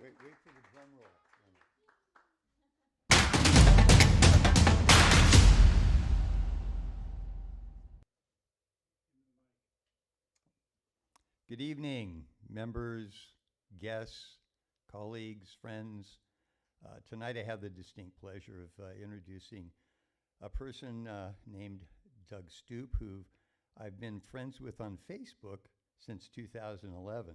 Wait for the drum roll. Good evening, members, guests, colleagues, friends. Tonight I have the distinct pleasure of introducing a person named Doug Stoup, who I've been friends with on Facebook since 2011,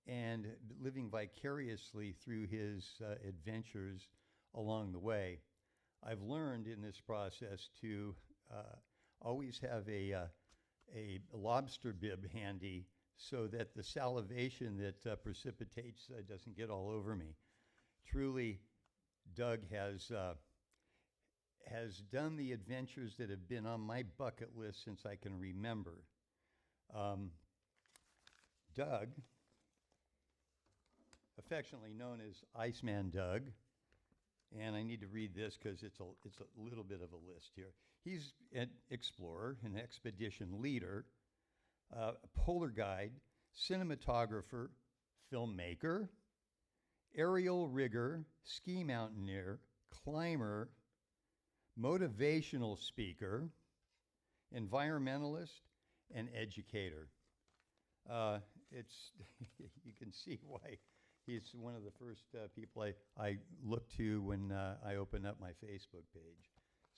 and living vicariously through his adventures along the way. I've learned in this process to always have a lobster bib handy so that the salivation that precipitates doesn't get all over me. Truly, Doug has done the adventures that have been on my bucket list since I can remember. Doug, affectionately known as Iceman Doug, and I need to read this because it's a little bit of a list here. He's an explorer, an expedition leader, a polar guide, cinematographer, filmmaker, aerial rigger, ski mountaineer, climber, motivational speaker, environmentalist, and educator. You can see why he's one of the first people I look to when I open up my Facebook page.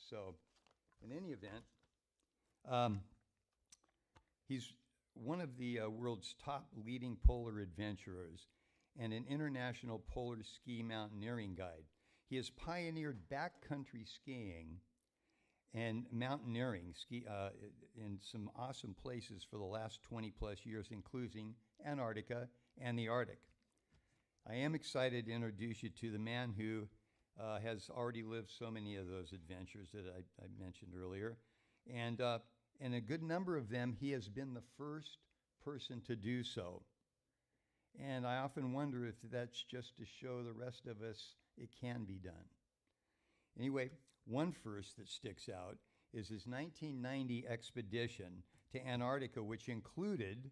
So, in any event, he's one of the world's top leading polar adventurers and an international polar ski mountaineering guide. He has pioneered backcountry skiing and mountaineering in some awesome places for the last 20 plus years, including Antarctica and the Arctic. I am excited to introduce you to the man who has already lived so many of those adventures that I mentioned earlier. And a good number of them, he has been the first person to do so. And I often wonder if that's just to show the rest of us it can be done. Anyway, one first that sticks out is his 1990 expedition to Antarctica, which included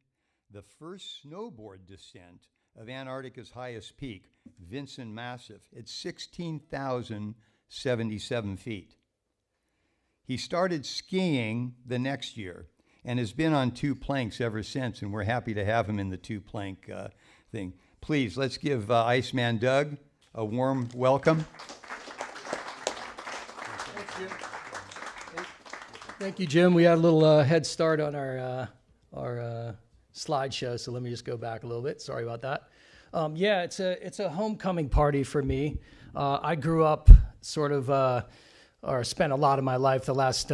the first snowboard descent of Antarctica's highest peak, Vinson Massif, at 16,077 feet. He started skiing the next year and has been on two planks ever since, and we're happy to have him in the two plank thing. Please, let's give Iceman Doug a warm welcome. Thank you, Jim. We had a little head start on our slideshow, so let me just go back a little bit. Sorry about that. Yeah, it's a homecoming party for me. I grew up sort of, or spent a lot of my life, the last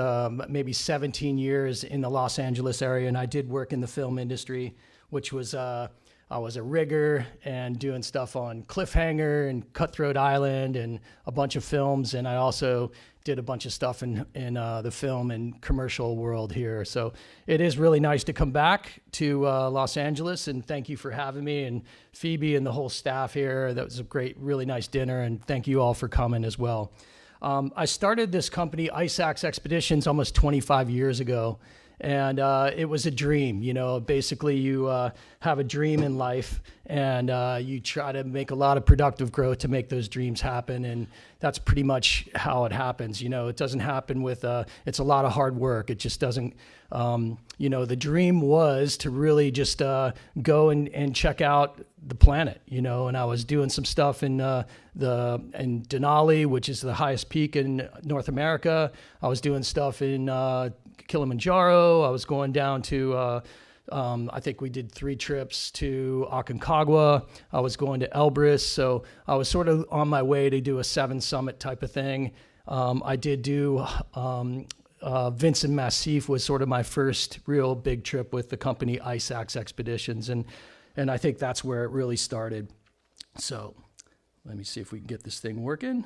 maybe 17 years in the Los Angeles area, and I did work in the film industry, which was I was a rigger and doing stuff on Cliffhanger and Cutthroat Island and a bunch of films, and I also did a bunch of stuff in the film and commercial world here. So it is really nice to come back to Los Angeles, and thank you for having me, and Phoebe and the whole staff here. That was a great, really nice dinner, and thank you all for coming as well. I started this company, Ice Axe Expeditions, almost 25 years ago. And it was a dream, you know. Basically, you have a dream in life, and you try to make a lot of productive growth to make those dreams happen. And that's pretty much how it happens. You know, it doesn't happen with, it's a lot of hard work. It just doesn't, you know, the dream was to really just go and check out the planet, you know. And I was doing some stuff in Denali, which is the highest peak in North America. I was doing stuff in Kilimanjaro. I was going down to, I think we did 3 trips to Aconcagua. I was going to Elbrus. So I was sort of on my way to do a 7 summit type of thing. I did do Vinson Massif was sort of my first real big trip with the company Ice Axe Expeditions. And I think that's where it really started. So let me see if we can get this thing working.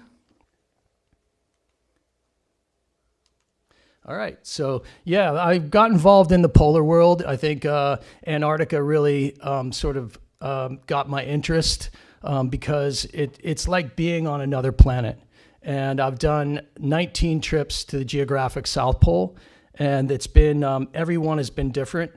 All right. So, yeah, I got involved in the polar world. I think Antarctica really sort of got my interest because it's like being on another planet. And I've done 19 trips to the geographic South Pole, and it's been, everyone has been different,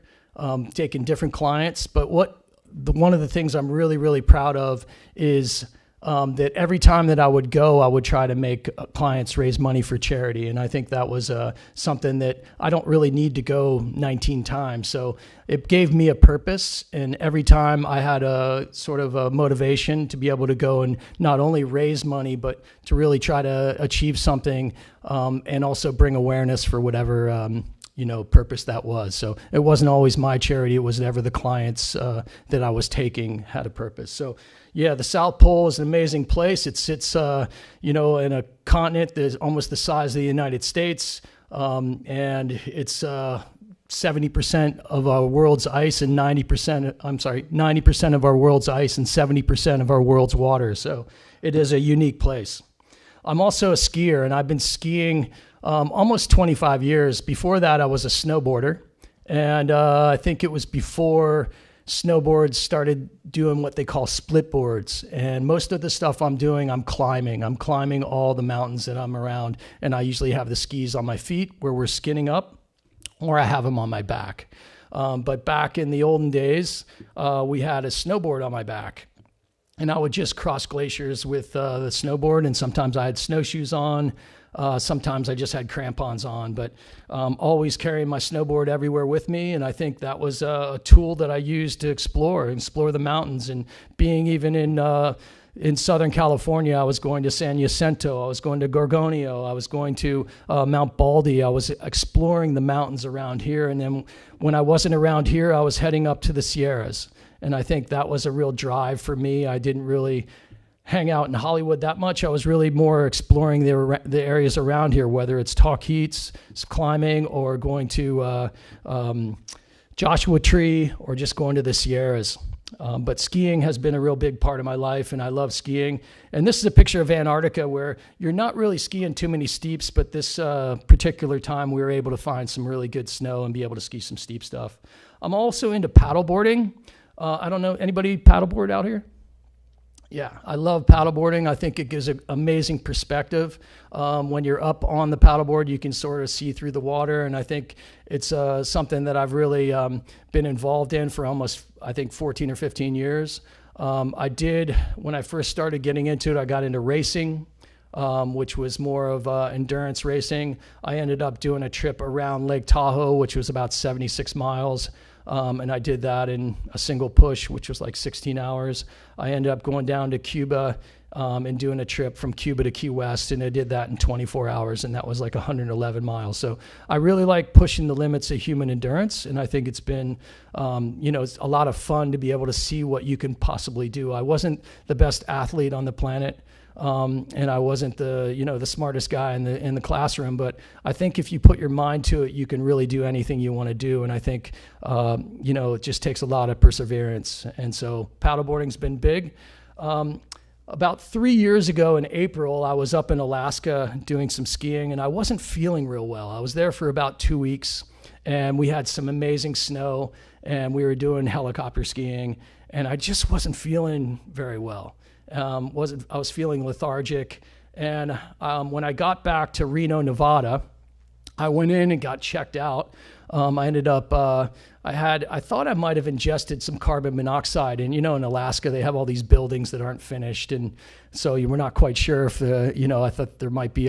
taking different clients. But what one of the things I'm really, really proud of is that every time that I would go, I would try to make clients raise money for charity. And I think that was something that I don't really need to go 19 times. So it gave me a purpose. And every time I had a sort of a motivation to be able to go and not only raise money, but to really try to achieve something and also bring awareness for whatever purpose that was. So it wasn't always my charity. It was never the clients that I was taking had a purpose. So yeah, the South Pole is an amazing place. It sits, in a continent that's almost the size of the United States. And it's 70% of our world's ice and 90% of our world's ice and 70% of our world's water. So it is a unique place. I'm also a skier, and I've been skiing almost 25 years. Before that, I was a snowboarder, and I think it was before snowboards started doing what they call split boards. And most of the stuff I'm doing, I'm climbing. I'm climbing all the mountains that I'm around, and I usually have the skis on my feet where we're skinning up, or I have them on my back. But back in the olden days, we had a snowboard on my back. And I would just cross glaciers with the snowboard, and sometimes I had snowshoes on. Sometimes I just had crampons on, but always carrying my snowboard everywhere with me. And I think that was a tool that I used to explore the mountains. And being even in Southern California, I was going to San Jacinto, I was going to Gorgonio, I was going to Mount Baldy. I was exploring the mountains around here. And then when I wasn't around here, I was heading up to the Sierras. And I think that was a real drive for me. I didn't really hang out in Hollywood that much. I was really more exploring the areas around here, whether it's Talkeets, climbing, or going to Joshua Tree, or just going to the Sierras. But skiing has been a real big part of my life, and I love skiing. And this is a picture of Antarctica where you're not really skiing too many steeps, but this particular time we were able to find some really good snow and be able to ski some steep stuff. I'm also into paddleboarding. I don't know, anybody paddleboard out here? Yeah, I love paddleboarding. I think it gives an amazing perspective. When you're up on the paddleboard, you can sort of see through the water, and I think it's something that I've really been involved in for almost, I think, 14 or 15 years. When I first started getting into it, I got into racing, which was more of endurance racing. I ended up doing a trip around Lake Tahoe, which was about 76 miles. And I did that in a single push, which was like 16 hours. I ended up going down to Cuba and doing a trip from Cuba to Key West, and I did that in 24 hours, and that was like 111 miles. So I really like pushing the limits of human endurance, and I think it's been, it's a lot of fun to be able to see what you can possibly do. I wasn't the best athlete on the planet. And I wasn't the smartest guy in the classroom, but I think if you put your mind to it, you can really do anything you want to do. And I think, it just takes a lot of perseverance. And so paddleboarding's been big. About 3 years ago in April, I was up in Alaska doing some skiing, and I wasn't feeling real well. I was there for about 2 weeks, and we had some amazing snow, and we were doing helicopter skiing, and I just wasn't feeling very well. I was feeling lethargic, and when I got back to Reno, Nevada, I went in and got checked out. I ended up, I thought I might have ingested some carbon monoxide, and in Alaska they have all these buildings that aren't finished, and so you were not quite sure if I thought I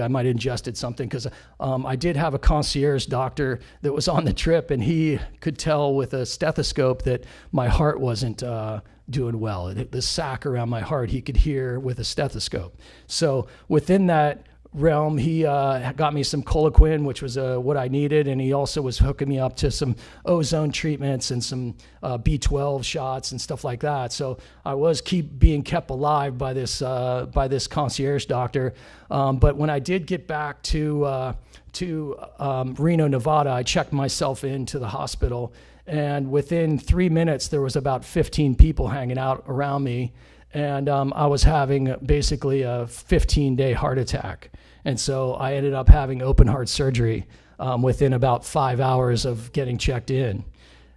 might have ingested something, because I did have a concierge doctor that was on the trip, and he could tell with a stethoscope that my heart wasn't doing well. The sac around my heart, he could hear with a stethoscope. So within that realm, he got me some Coloquin, which was what I needed, and he also was hooking me up to some ozone treatments and some B12 shots and stuff like that. So I was being kept alive by this concierge doctor. But when I did get back to Reno, Nevada, I checked myself into the hospital, and within 3 minutes, there was about 15 people hanging out around me. And I was having basically a 15-day heart attack. And so I ended up having open heart surgery within about 5 hours of getting checked in.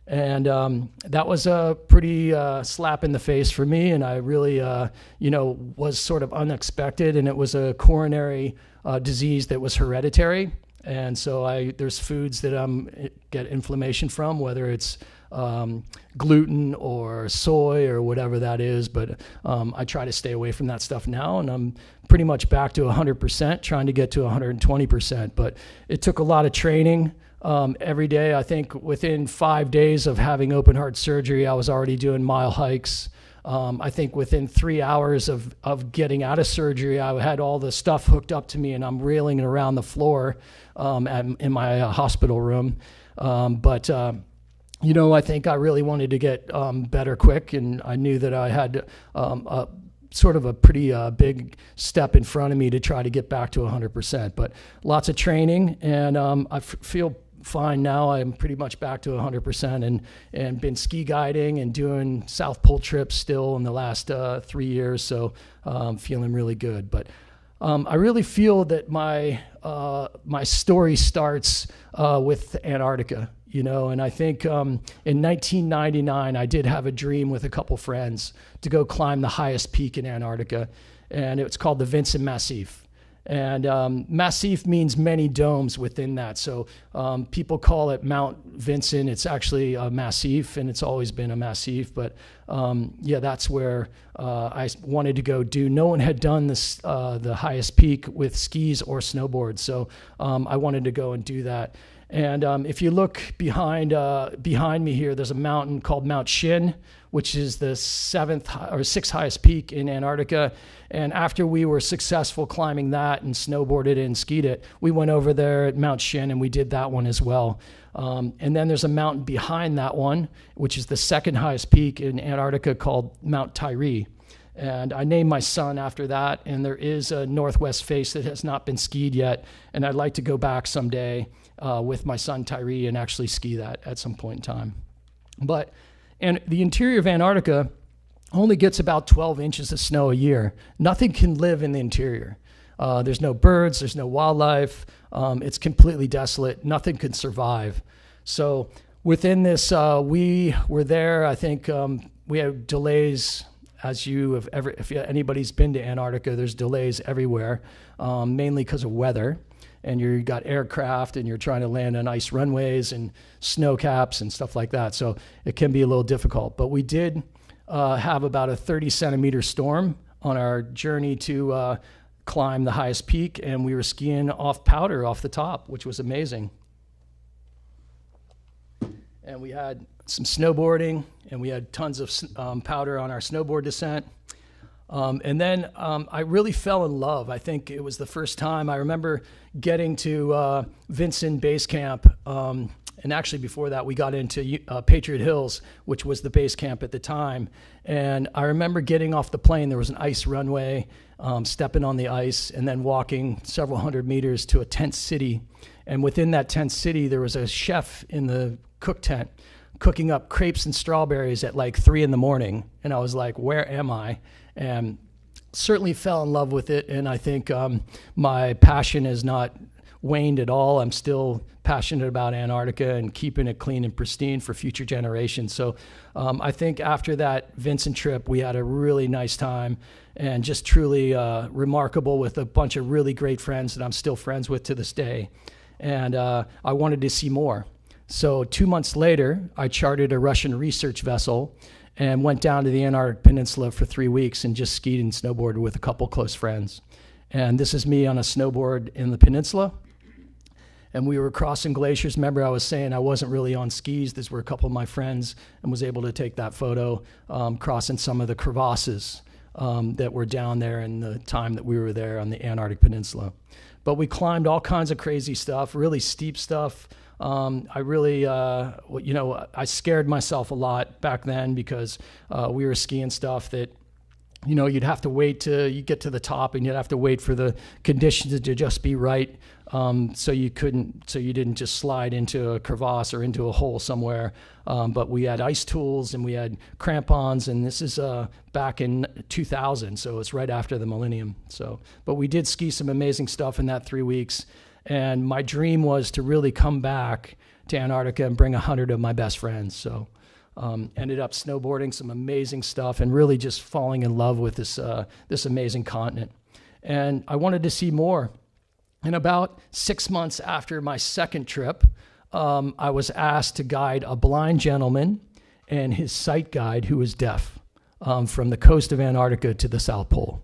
And that was a pretty slap in the face for me. And I really, was sort of unexpected. And it was a coronary disease that was hereditary. And so there's foods that get inflammation from, whether it's gluten or soy or whatever that is. But I try to stay away from that stuff now, and I'm pretty much back to 100%, trying to get to 120%. But it took a lot of training. Every day, I think within 5 days of having open heart surgery, I was already doing mile hikes. I think within 3 hours of getting out of surgery, I had all the stuff hooked up to me, and I'm reeling around the floor in my hospital room. I think I really wanted to get better quick, and I knew that I had a sort of a pretty big step in front of me to try to get back to 100%. But lots of training, and I feel fine now. I'm pretty much back to 100%, and been ski guiding and doing South Pole trips still in the last 3 years. So feeling really good. But I really feel that my story starts with Antarctica. And I think in 1999, I did have a dream with a couple friends to go climb the highest peak in Antarctica, and it's called the Vinson Massif. And Massif means many domes within that. So people call it Mount Vinson. It's actually a Massif, and it's always been a Massif. But that's where I wanted to go do. No one had done this, the highest peak with skis or snowboards. So I wanted to go and do that. And if you look behind me here, there's a mountain called Mount Shin, which is the sixth highest peak in Antarctica. And after we were successful climbing that and snowboarded it and skied it, we went over there at Mount Shin and we did that one as well. And then there's a mountain behind that one, which is the second highest peak in Antarctica, called Mount Tyree. And I named my son after that. And there is a northwest face that has not been skied yet. And I'd like to go back someday with my son Tyree and actually ski that at some point in time. And the interior of Antarctica only gets about 12 inches of snow a year. Nothing can live in the interior. There's no birds, there's no wildlife. It's completely desolate. Nothing can survive. So within this, we were there. I think we had delays. If anybody's been to Antarctica, there's delays everywhere, mainly because of weather. And you got aircraft, and you're trying to land on ice runways and snow caps and stuff like that. So it can be a little difficult. But we did have about a 30-centimeter storm on our journey to climb the highest peak, and we were skiing off powder off the top, which was amazing. And we had some snowboarding, and we had tons of powder on our snowboard descent. And then I really fell in love. I think it was the first time I remember getting to Vinson Base Camp. And actually before that, we got into Patriot Hills, which was the base camp at the time. And I remember getting off the plane. There was an ice runway, stepping on the ice, and then walking several hundred meters to a tent city. And within that tent city, there was a chef in the cook tent cooking up crepes and strawberries at like 3 a.m. And I was like, where am I? And certainly fell in love with it. And I think my passion has not waned at all. I'm still passionate about Antarctica and keeping it clean and pristine for future generations. So I think after that Vinson trip, we had a really nice time and just truly remarkable, with a bunch of really great friends that I'm still friends with to this day. And I wanted to see more. So 2 months later, I chartered a Russian research vessel and went down to the Antarctic Peninsula for 3 weeks and just skied and snowboarded with a couple close friends. And this is me on a snowboard in the peninsula. And we were crossing glaciers. Remember, I was saying I wasn't really on skis. These were a couple of my friends, and was able to take that photo crossing some of the crevasses that were down there in the time that we were there on the Antarctic Peninsula. But we climbed all kinds of crazy stuff, really steep stuff. I really, I scared myself a lot back then, because we were skiing stuff that, you'd have to wait till you get to the top, and you'd have to wait for the conditions to just be right. So you didn't just slide into a crevasse or into a hole somewhere. But we had ice tools and we had crampons, and this is back in 2000, so it's right after the millennium. But we did ski some amazing stuff in that 3 weeks. And my dream was to really come back to Antarctica and bring 100 of my best friends. So ended up snowboarding some amazing stuff and really just falling in love with this amazing continent. And I wanted to see more. And about 6 months after my second trip, I was asked to guide a blind gentleman and his sight guide who was deaf from the coast of Antarctica to the South Pole.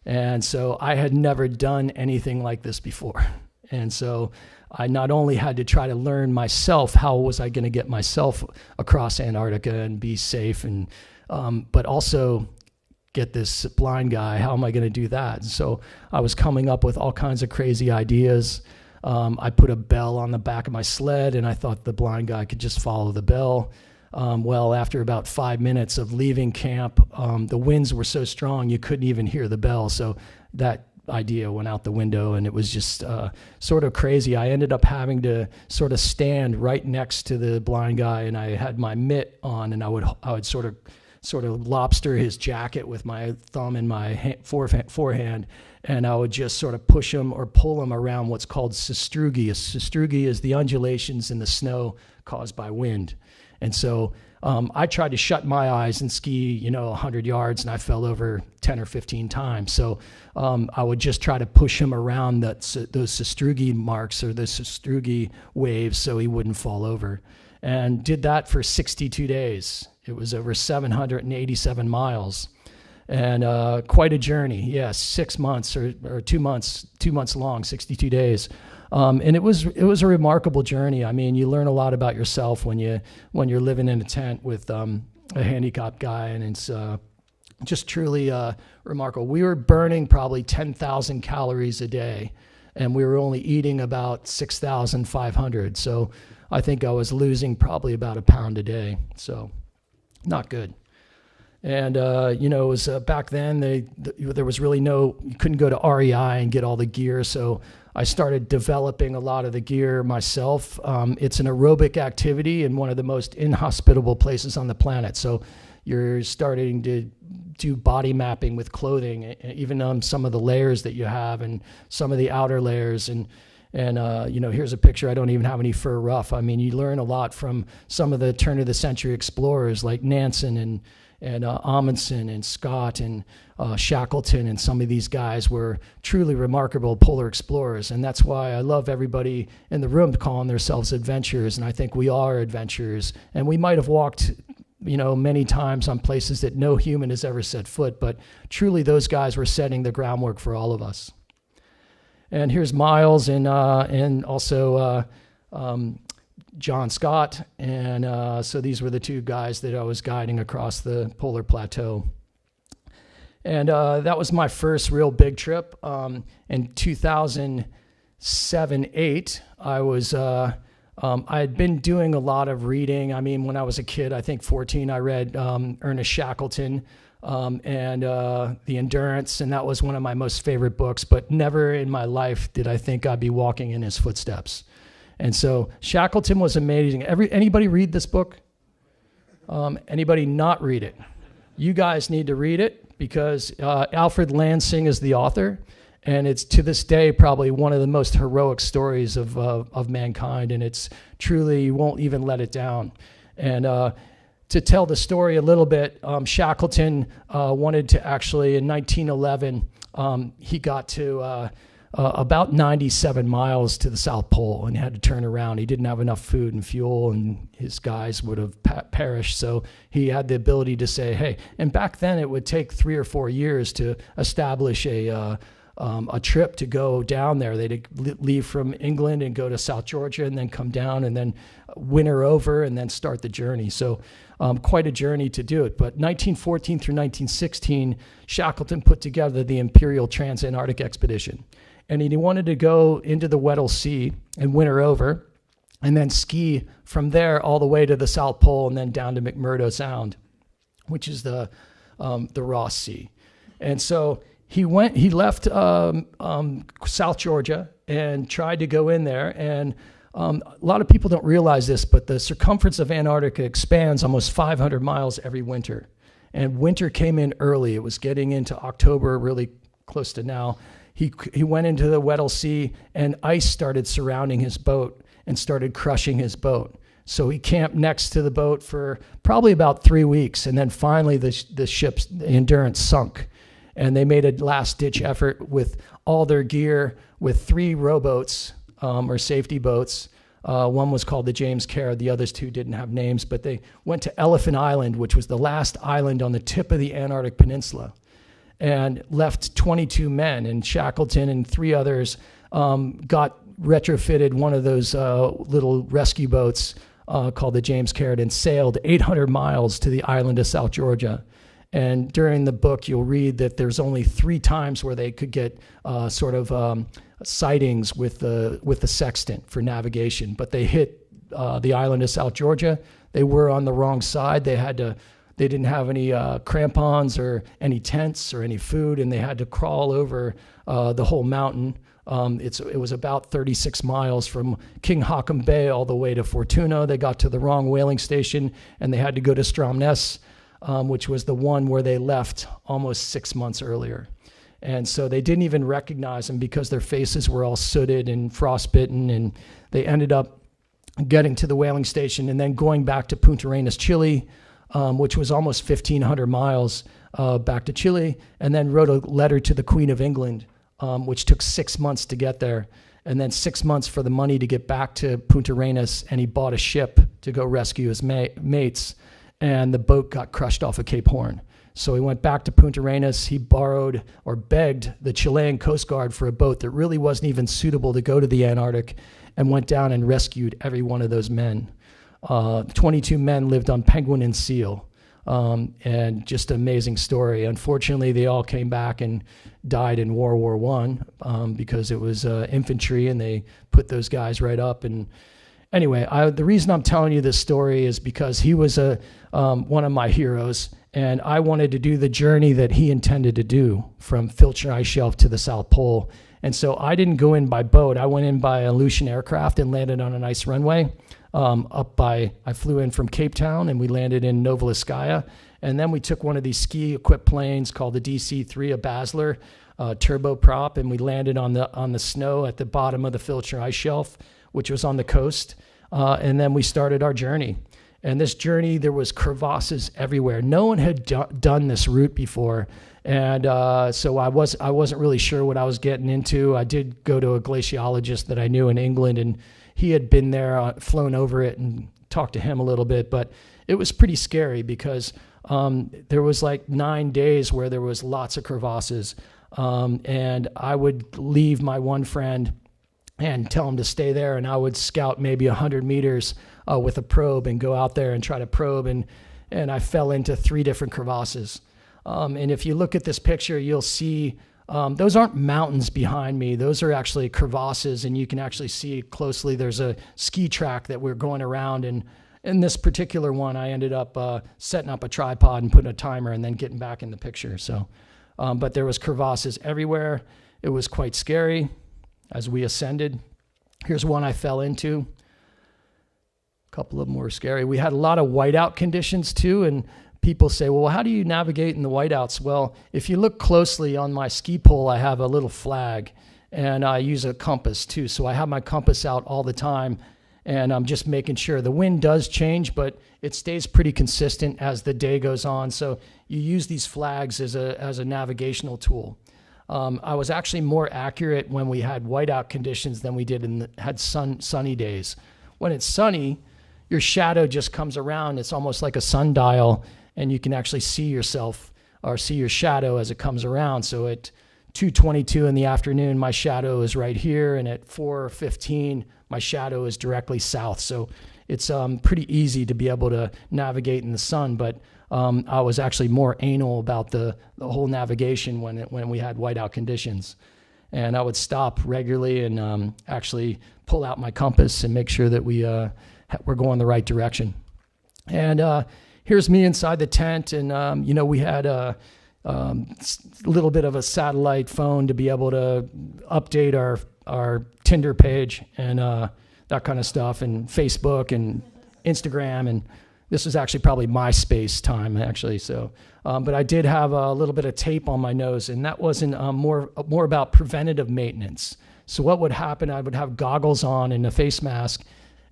And so I had never done anything like this before. And so I not only had to try to learn myself, how was I going to get myself across Antarctica and be safe, and but also get this blind guy, how am I going to do that? And so I was coming up with all kinds of crazy ideas. I put a bell on the back of my sled, and I thought the blind guy could just follow the bell. Well, after about 5 minutes of leaving camp, the winds were so strong you couldn't even hear the bell. So that idea went out the window, and it was just sort of crazy. I ended up having to sort of stand right next to the blind guy, and I had my mitt on, and I would sort of lobster his jacket with my thumb and my forehand, and I would just sort of push him or pull him around what's called sastrugi. A sastrugi is the undulations in the snow caused by wind. And so I tried to shut my eyes and ski, 100 yards, and I fell over 10 or 15 times. So I would just try to push him around those sastrugi marks or the sastrugi waves so he wouldn't fall over. And did that for 62 days. It was over 787 miles. And quite a journey. Yes, 6 months or 2 months long, 62 days. And it was a remarkable journey. I mean, you learn a lot about yourself when you're living in a tent with a handicapped guy, and it's just truly remarkable. We were burning probably 10,000 calories a day, and we were only eating about 6,500. So I think I was losing probably about a pound a day. So not good. And, it was back then, there was really you couldn't go to REI and get all the gear. So I started developing a lot of the gear myself. It's an aerobic activity in one of the most inhospitable places on the planet. So you're starting to do body mapping with clothing, even some of the layers that you have and some of the outer layers. And here's a picture. I don't even have any fur ruff. I mean, you learn a lot from some of the turn of the century explorers like Nansen and Amundsen and Scott and Shackleton, and some of these guys were truly remarkable polar explorers. And that's why I love everybody in the room calling themselves adventurers. And I think we are adventurers. And we might have walked, many times on places that no human has ever set foot, but truly those guys were setting the groundwork for all of us. And here's Miles and also John Scott, and so these were the two guys that I was guiding across the polar plateau. And that was my first real big trip. In 2007-8, I had been doing a lot of reading. I mean, when I was a kid, I think 14, I read Ernest Shackleton and The Endurance, and that was one of my most favorite books, but never in my life did I think I'd be walking in his footsteps. And so Shackleton was amazing. Anybody read this book? Anybody not read it? You guys need to read it, because Alfred Lansing is the author, and it's to this day probably one of the most heroic stories of mankind, and it's truly, you won't even let it down. And to tell the story a little bit, Shackleton wanted to actually, in 1911, he got to about 97 miles to the South Pole and had to turn around. He didn't have enough food and fuel, and his guys would have perished. So he had the ability to say, hey, and back then it would take 3 or 4 years to establish a trip to go down there. They'd leave from England and go to South Georgia and then come down and then winter over and then start the journey. So quite a journey to do it. But 1914 through 1916, Shackleton put together the Imperial Trans-Antarctic Expedition. And he wanted to go into the Weddell Sea and winter over and then ski from there all the way to the South Pole and then down to McMurdo Sound, which is the Ross Sea. And so he left South Georgia and tried to go in there. And a lot of people don't realize this, but the circumference of Antarctica expands almost 500 miles every winter. And winter came in early. It was getting into October, really close to now. He went into the Weddell Sea, and ice started surrounding his boat and started crushing his boat. So he camped next to the boat for probably about 3 weeks, and then finally the Endurance sunk. And they made a last-ditch effort with all their gear, with 3 rowboats or safety boats, One was called the James Caird. The others two didn't have names, but they went to Elephant Island, which was the last island on the tip of the Antarctic Peninsula, and left 22 men. And Shackleton and 3 others got retrofitted one of those little rescue boats called the James Caird and sailed 800 miles to the island of South Georgia. And during the book, you'll read that there's only 3 times where they could get sightings with the sextant for navigation. But they hit the island of South Georgia. They were on the wrong side. They didn't have any crampons or any tents or any food, and they had to crawl over the whole mountain. It was about 36 miles from King Haakon Bay all the way to Fortuna. They got to the wrong whaling station, and they had to go to Stromness, which was the one where they left almost 6 months earlier. And so they didn't even recognize them because their faces were all sooted and frostbitten, and they ended up getting to the whaling station and then going back to Punta Arenas, Chile, which was almost 1,500 miles back to Chile, and then wrote a letter to the Queen of England, which took 6 months to get there, and then 6 months for the money to get back to Punta Arenas, and he bought a ship to go rescue his mates, and the boat got crushed off of Cape Horn. So he went back to Punta Arenas. He borrowed or begged the Chilean Coast Guard for a boat that really wasn't even suitable to go to the Antarctic, and went down and rescued every one of those men. 22 men lived on penguin and seal, and just an amazing story. Unfortunately, they all came back and died in World War I because it was infantry, and they put those guys right up. And anyway, the reason I'm telling you this story is because he was one of my heroes, and I wanted to do the journey that he intended to do from Filcher Ice Shelf to the South Pole. And so I didn't go in by boat. I went in by Aleutian aircraft and landed on an ice runway. I flew in from Cape Town, and we landed in Novoliskaya. And then we took one of these ski-equipped planes called the DC-3, a Basler turboprop, and we landed on the snow at the bottom of the Filcher Ice Shelf, which was on the coast. And then we started our journey. And this journey, there was crevasses everywhere. No one had done this route before. And so I wasn't really sure what I was getting into. I did go to a glaciologist that I knew in England, and he had been there, flown over it, and talked to him a little bit. But it was pretty scary because there was like 9 days where there was lots of crevasses. And I would leave my one friend and tell him to stay there, and I would scout maybe 100 meters with a probe and go out there and try to probe. And I fell into 3 different crevasses. And if you look at this picture, you'll see those aren't mountains behind me. Those are actually crevasses, and you can actually see closely there's a ski track that we're going around. And in this particular one, I ended up setting up a tripod and putting a timer and then getting back in the picture. So, but there was crevasses everywhere. It was quite scary as we ascended. Here's one I fell into. A couple of them were scary. We had a lot of whiteout conditions too, and people say, well, how do you navigate in the whiteouts? Well, if you look closely on my ski pole, I have a little flag, and I use a compass too. So I have my compass out all the time, and I'm just making sure. The wind does change, but it stays pretty consistent as the day goes on. So you use these flags as a navigational tool. I was actually more accurate when we had whiteout conditions than we did had sunny days. When it's sunny, your shadow just comes around. It's almost like a sundial, and you can actually see yourself or see your shadow as it comes around. So at 2:22 in the afternoon, my shadow is right here, and at 4:15, my shadow is directly south. So it's pretty easy to be able to navigate in the sun, but I was actually more anal about the whole navigation when we had whiteout conditions. And I would stop regularly and actually pull out my compass and make sure that we're going the right direction. And here's me inside the tent, and we had a little bit of a satellite phone to be able to update our Tinder page and that kind of stuff, and Facebook and Instagram, and this was actually probably MySpace time, actually. So, but I did have a little bit of tape on my nose, and that wasn't more about preventative maintenance. So what would happen? I would have goggles on and a face mask,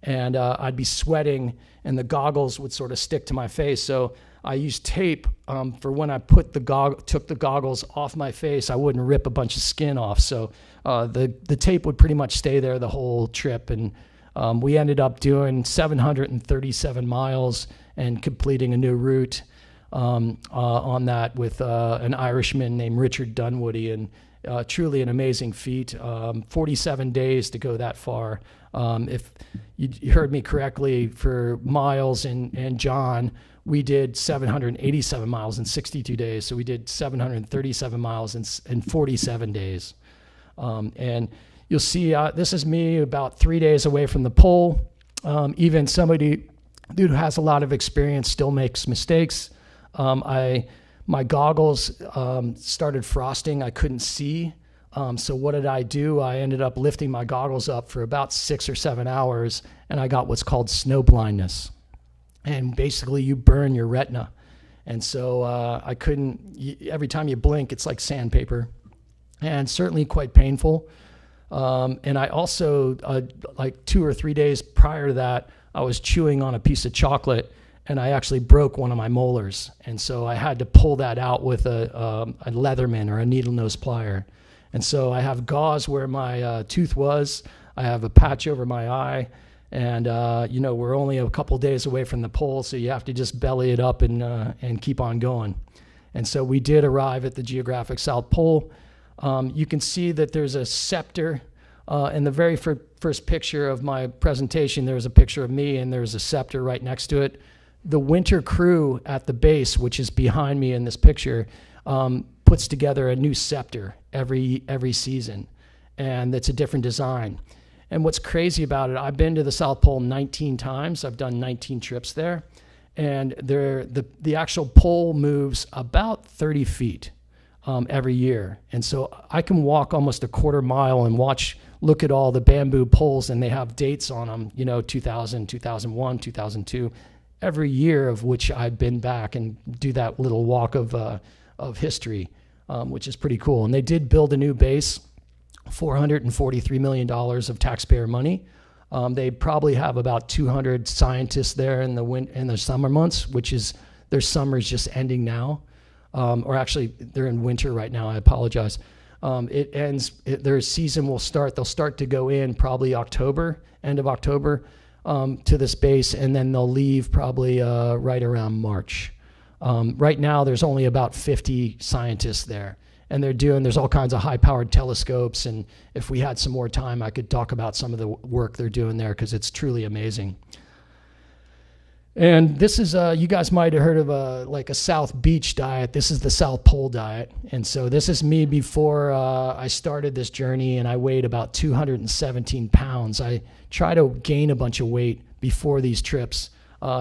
and I'd be sweating, and the goggles would sort of stick to my face. So I used tape for when I took the goggles off my face, I wouldn't rip a bunch of skin off. So the tape would pretty much stay there the whole trip, and We ended up doing 737 miles and completing a new route on that with an Irishman named Richard Dunwoody, and truly an amazing feat. 47 days to go that far. If you heard me correctly, for Miles and John, we did 787 miles in 62 days. So we did 737 miles in 47 days. And you'll see this is me about 3 days away from the pole. Even somebody who has a lot of experience still makes mistakes. My goggles started frosting. I couldn't see. So what did I do? I ended up lifting my goggles up for about 6 or 7 hours, and I got what's called snow blindness. And basically you burn your retina. And so I couldn't, every time you blink, it's like sandpaper, and certainly quite painful. And I also, like 2 or 3 days prior to that, I was chewing on a piece of chocolate, and I actually broke one of my molars. And so I had to pull that out with a Leatherman or a needle nose plier. And so I have gauze where my tooth was. I have a patch over my eye. And, we're only a couple days away from the pole, so you have to just belly it up and keep on going. And so we did arrive at the geographic South Pole. You can see that there's a scepter. In the very first picture of my presentation, there was a picture of me, and there's a scepter right next to it. The winter crew at the base, which is behind me in this picture, puts together a new scepter every season, and it's a different design. And what's crazy about it, I've been to the South Pole 19 times. I've done 19 trips there, and the actual pole moves about 30 feet every year. And so I can walk almost a quarter mile and look at all the bamboo poles, and they have dates on them, 2000, 2001, 2002, every year of which I've been back and do that little walk of history, which is pretty cool. And they did build a new base, $443 million of taxpayer money. They probably have about 200 scientists there in the summer months, which is, their summer is just ending now. Or actually, they're in winter right now. I apologize. It ends, their season will start. They'll start to go in probably end of October, to this base, and then they'll leave probably right around March. Right now, there's only about 50 scientists there, and there's all kinds of high-powered telescopes, and if we had some more time, I could talk about some of the work they're doing there, because it's truly amazing. And this is, you guys might have heard of a South Beach diet. This is the South Pole diet. And so this is me before I started this journey, and I weighed about 217 pounds. I try to gain a bunch of weight before these trips,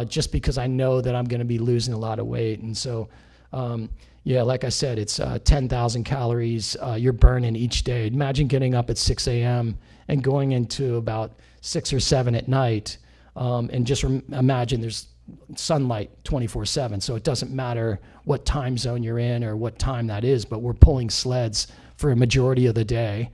just because I know that I'm going to be losing a lot of weight. And so, like I said, it's 10,000 calories you're burning each day. Imagine getting up at 6 a.m. and going into about 6 or 7 at night. And just imagine there's sunlight 24/7, so it doesn't matter what time zone you're in or what time that is, but we're pulling sleds for a majority of the day,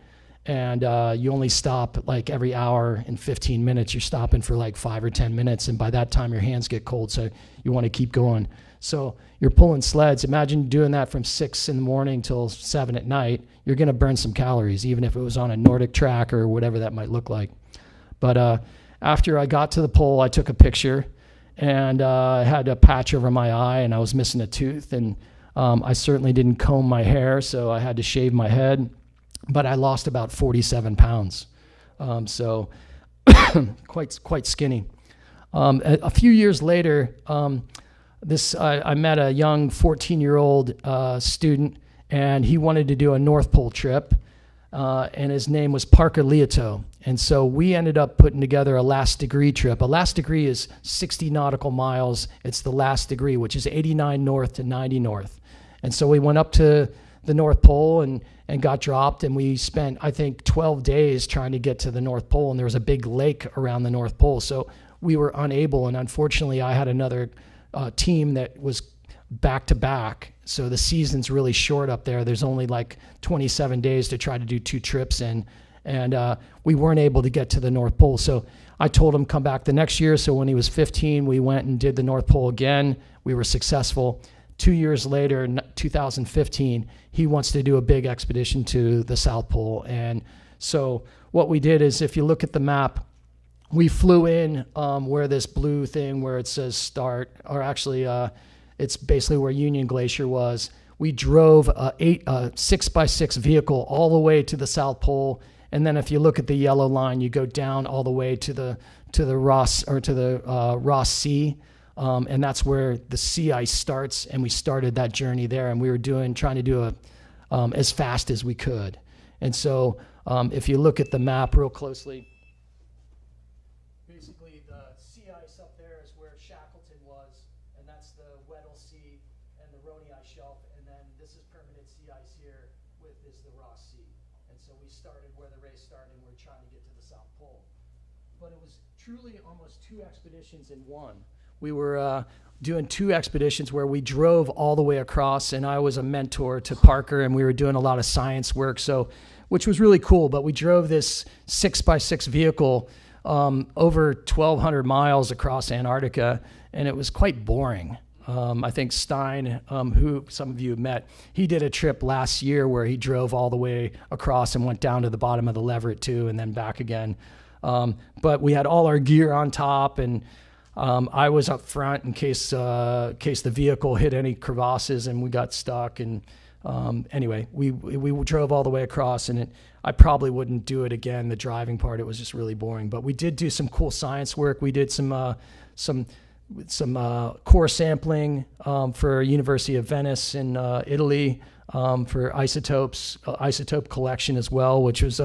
and you only stop like every hour and 15 minutes. You're stopping for like 5 or 10 minutes, and by that time your hands get cold, so you want to keep going. So you're pulling sleds. Imagine doing that from 6 in the morning till 7 at night. You're going to burn some calories, even if it was on a Nordic track or whatever that might look like. But after I got to the pole, I took a picture, and I had a patch over my eye, and I was missing a tooth, and I certainly didn't comb my hair, so I had to shave my head, but I lost about 47 pounds, so quite skinny. A few years later, I met a young 14-year-old student, and he wanted to do a North Pole trip, and his name was Parker Leoto. And so we ended up putting together a last degree trip. A last degree is 60 nautical miles. It's the last degree, which is 89 north to 90 north. And so we went up to the North Pole and got dropped, and we spent, I think, 12 days trying to get to the North Pole, and there was a big lake around the North Pole. So we were unable, and unfortunately I had another team that was back to back. So the season's really short up there. There's only like 27 days to try to do 2 trips in. And we weren't able to get to the North Pole. So I told him come back the next year. So when he was 15, we went and did the North Pole again. We were successful. 2 years later, in 2015, he wants to do a big expedition to the South Pole. And so what we did is, if you look at the map, we flew in where this blue thing where it says start, or actually it's basically where Union Glacier was. We drove a 6x6 vehicle all the way to the South Pole, and then if you look at the yellow line, you go down all the way to the Ross Sea, and that's where the sea ice starts. And we started that journey there, and we were trying to do as fast as we could. And so, if you look at the map real closely, basically the sea ice up there is where Shackleton was, and that's the Weddell Sea and the Roney Ice Shelf, and then this is permanent sea ice here is the Ross Sea. And so we started where the race started, and we're trying to get to the South Pole. But it was truly almost 2 expeditions in one. We were doing 2 expeditions where we drove all the way across, and I was a mentor to Parker, and we were doing a lot of science work, which was really cool. But we drove this 6x6 vehicle over 1,200 miles across Antarctica, and it was quite boring. I think Stein, who some of you have met, he did a trip last year where he drove all the way across and went down to the bottom of the Leverett too, and then back again. But we had all our gear on top, and I was up front in case the vehicle hit any crevasses and we got stuck. And anyway, we drove all the way across, and I probably wouldn't do it again. The driving part, it was just really boring. But we did do some cool science work. We did some core sampling for University of Venice in Italy for isotope collection as well, which was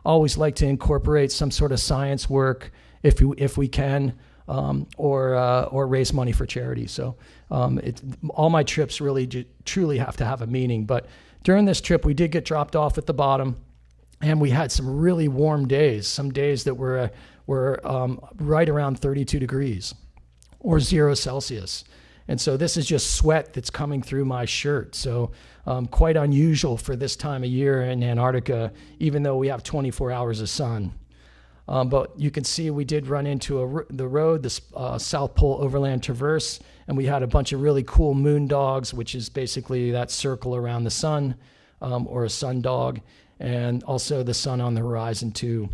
always like to incorporate some sort of science work if we can, or raise money for charity. So all my trips really truly have to have a meaning. But during this trip, we did get dropped off at the bottom, and we had some really warm days. Some days that were right around 32 degrees. Or 0 Celsius. And so this is just sweat that's coming through my shirt. So quite unusual for this time of year in Antarctica, even though we have 24 hours of sun. But you can see we did run into the road, the South Pole Overland Traverse, and we had a bunch of really cool moon dogs, which is basically that circle around the sun, or a sun dog, and also the sun on the horizon too.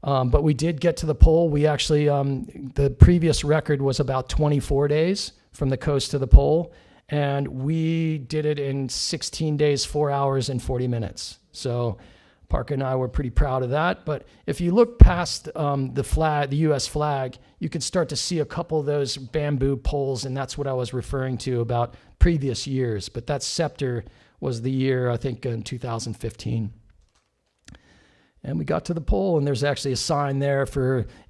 But we did get to the pole. We actually, the previous record was about 24 days from the coast to the pole, and we did it in 16 days, 4 hours, and 40 minutes. So Parker and I were pretty proud of that. But if you look past the U.S. flag, you can start to see a couple of those bamboo poles, and that's what I was referring to about previous years. But that scepter was the year, I think, in 2015. And we got to the pole, and there's actually a sign there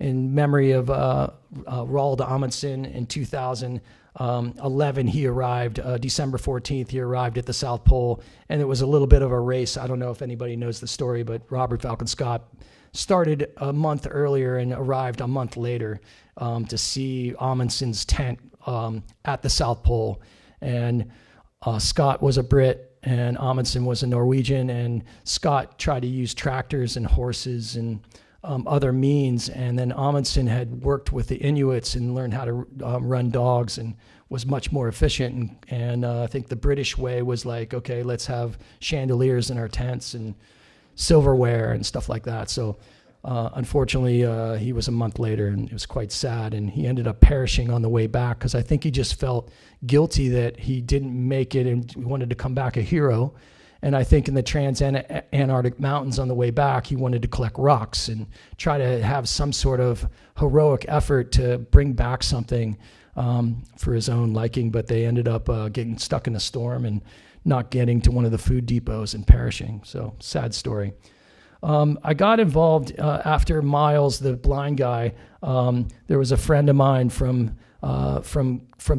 in memory of Roald Amundsen in 2011. He arrived December 14th. He arrived at the South Pole, and it was a little bit of a race. I don't know if anybody knows the story, but Robert Falcon Scott started a month earlier and arrived a month later to see Amundsen's tent at the South Pole. And Scott was a Brit, and Amundsen was a Norwegian, and Scott tried to use tractors and horses and other means, and then Amundsen had worked with the Inuits and learned how to run dogs and was much more efficient, and I think the British way was like, okay, let's have chandeliers in our tents and silverware and stuff like that. So unfortunately, he was a month later, and it was quite sad, and he ended up perishing on the way back because I think he just felt guilty that he didn't make it and wanted to come back a hero. And I think in the Trans-Antarctic Mountains on the way back, he wanted to collect rocks and try to have some sort of heroic effort to bring back something for his own liking, but they ended up getting stuck in a storm and not getting to one of the food depots and perishing. So sad story. I got involved after Miles, the blind guy. There was a friend of mine from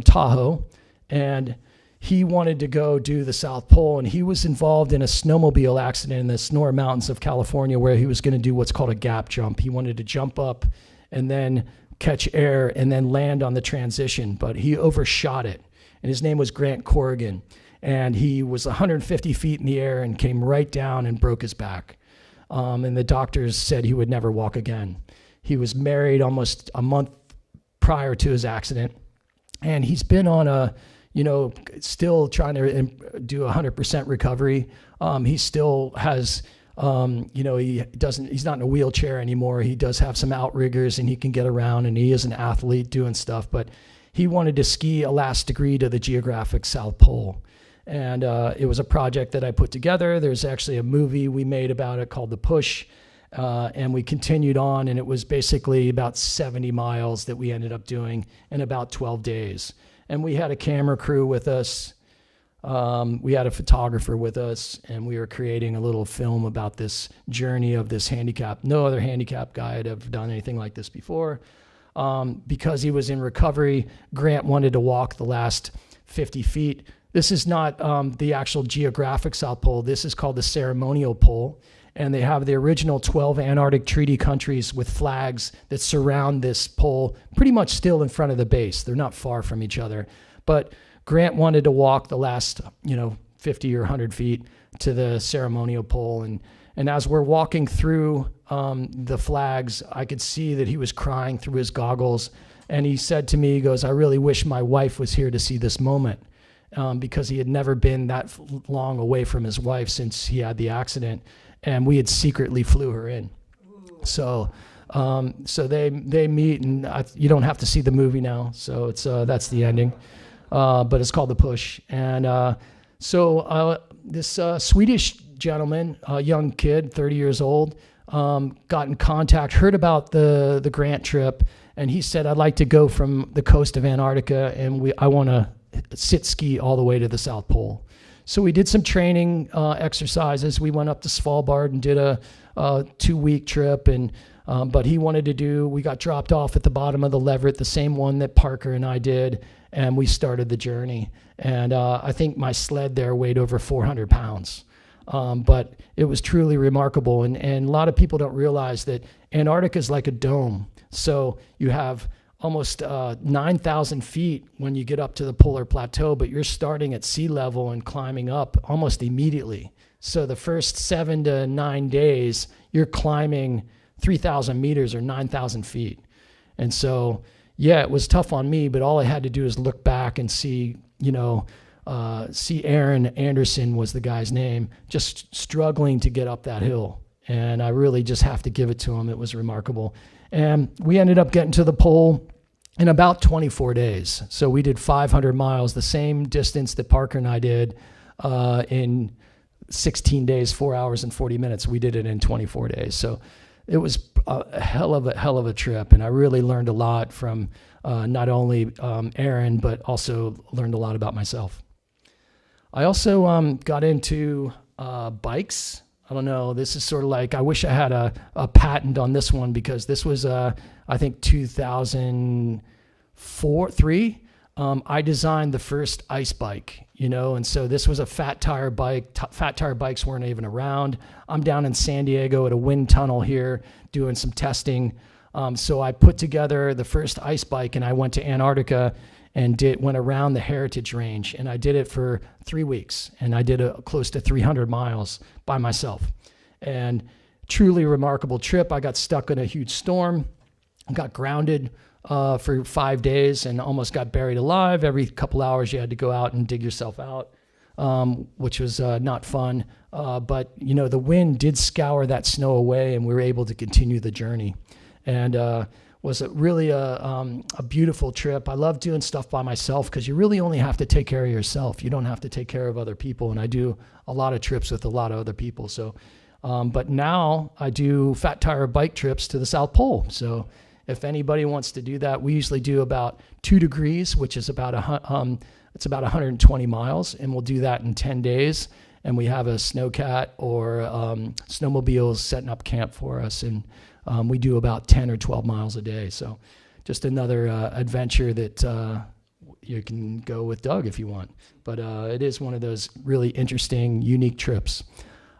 Tahoe, and he wanted to go do the South Pole, and he was involved in a snowmobile accident in the Sonora Mountains of California where he was going to do what's called a gap jump. He wanted to jump up and then catch air and then land on the transition, but he overshot it. And his name was Grant Corrigan, and he was 150 feet in the air and came right down and broke his back. And the doctors said he would never walk again. He was married almost a month prior to his accident, and he's been on still trying to do 100% recovery. He still has he's not in a wheelchair anymore. He does have some outriggers and he can get around, and he is an athlete doing stuff, but he wanted to ski a last degree to the geographic South Pole. And it was a project that I put together. There's actually a movie we made about it called The Push. And we continued on, and it was basically about 70 miles that we ended up doing in about 12 days. And we had a camera crew with us. We had a photographer with us, and we were creating a little film about this journey of this handicap. No other handicap guy had ever done anything like this before. Because he was in recovery, Grant wanted to walk the last 50 feet. This is not the actual geographic South Pole. This is called the ceremonial pole. And they have the original 12 Antarctic treaty countries with flags that surround this pole pretty much still in front of the base. They're not far from each other. But Grant wanted to walk the last, 50 or 100 feet to the ceremonial pole. And as we're walking through the flags, I could see that he was crying through his goggles. And he said to me, he goes, "I really wish my wife was here to see this moment," because he had never been that long away from his wife since he had the accident. And we had secretly flew her in. So they meet, and you don't have to see the movie now. So that's the ending. But it's called The Push. And this Swedish gentleman, a young kid, 30 years old, got in contact, heard about the Grant trip, and he said, "I'd like to go from the coast of Antarctica, and I want to sit ski all the way to the South Pole." So we did some training exercises. We went up to Svalbard and did a 2-week trip, but he wanted to do. We got dropped off at the bottom of the Leverett, the same one that Parker and I did, and we started the journey. And I think my sled there weighed over 400 pounds. But it was truly remarkable. And a lot of people don't realize that Antarctica is like a dome. So you have almost 9,000 feet when you get up to the polar plateau, but you're starting at sea level and climbing up almost immediately. So the first 7 to 9 days, you're climbing 3,000 meters or 9,000 feet. And so, yeah, it was tough on me, but all I had to do is look back and see Aaron Anderson was the guy's name, just struggling to get up that hill. And I really just have to give it to him. It was remarkable. And we ended up getting to the pole in about 24 days. So we did 500 miles, the same distance that Parker and I did in 16 days, 4 hours and 40 minutes. We did it in 24 days. So it was a hell of a trip. And I really learned a lot from not only Aaron, but also learned a lot about myself. I also got into bikes. I don't know, this is sort of like, I wish I had a patent on this one, because this was, I think, 2003. I designed the first ice bike, and so this was a fat tire bike. Fat tire bikes weren't even around. I'm down in San Diego at a wind tunnel here doing some testing. So I put together the first ice bike, and I went to Antarctica and went around the Heritage Range, and I did it for 3 weeks, and I did close to 300 miles by myself. And truly remarkable trip. I got stuck in a huge storm, got grounded for 5 days, and almost got buried alive. Every couple hours you had to go out and dig yourself out, which was not fun. But the wind did scour that snow away, and we were able to continue the journey. And was really a beautiful trip. I love doing stuff by myself because you really only have to take care of yourself. You don't have to take care of other people. And I do a lot of trips with a lot of other people. So, but now I do fat tire bike trips to the South Pole. So if anybody wants to do that, we usually do about 2 degrees, which is about it's about 120 miles, and we'll do that in 10 days. And we have a snowcat or snowmobiles setting up camp for us, and we do about 10 or 12 miles a day. So just another adventure that you can go with Doug if you want. But it is one of those really interesting, unique trips.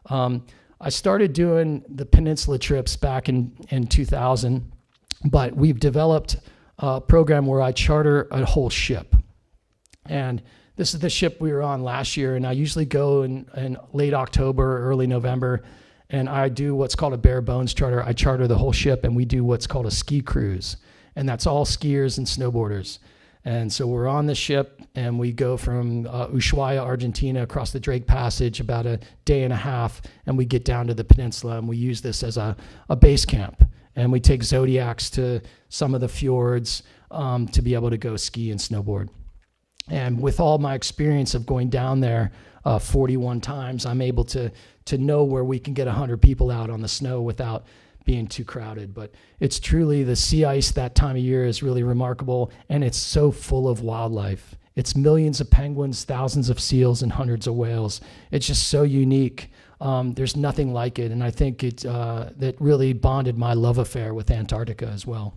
I started doing the peninsula trips back in 2000, but we've developed a program where I charter a whole ship. And this is the ship we were on last year, and I usually go in late October, early November, and I do what's called a bare bones charter. I charter the whole ship, and we do what's called a ski cruise, and that's all skiers and snowboarders. And so we're on the ship, and we go from Ushuaia, Argentina, across the Drake Passage, about a day and a half, and we get down to the peninsula, and we use this as a base camp. And we take Zodiacs to some of the fjords to be able to go ski and snowboard. And with all my experience of going down there 41 times, I'm able to know where we can get 100 people out on the snow without being too crowded. But it's truly, the sea ice that time of year is really remarkable, and it's so full of wildlife. It's millions of penguins, thousands of seals, and hundreds of whales. It's just so unique. There's nothing like it, and I think that really bonded my love affair with Antarctica as well.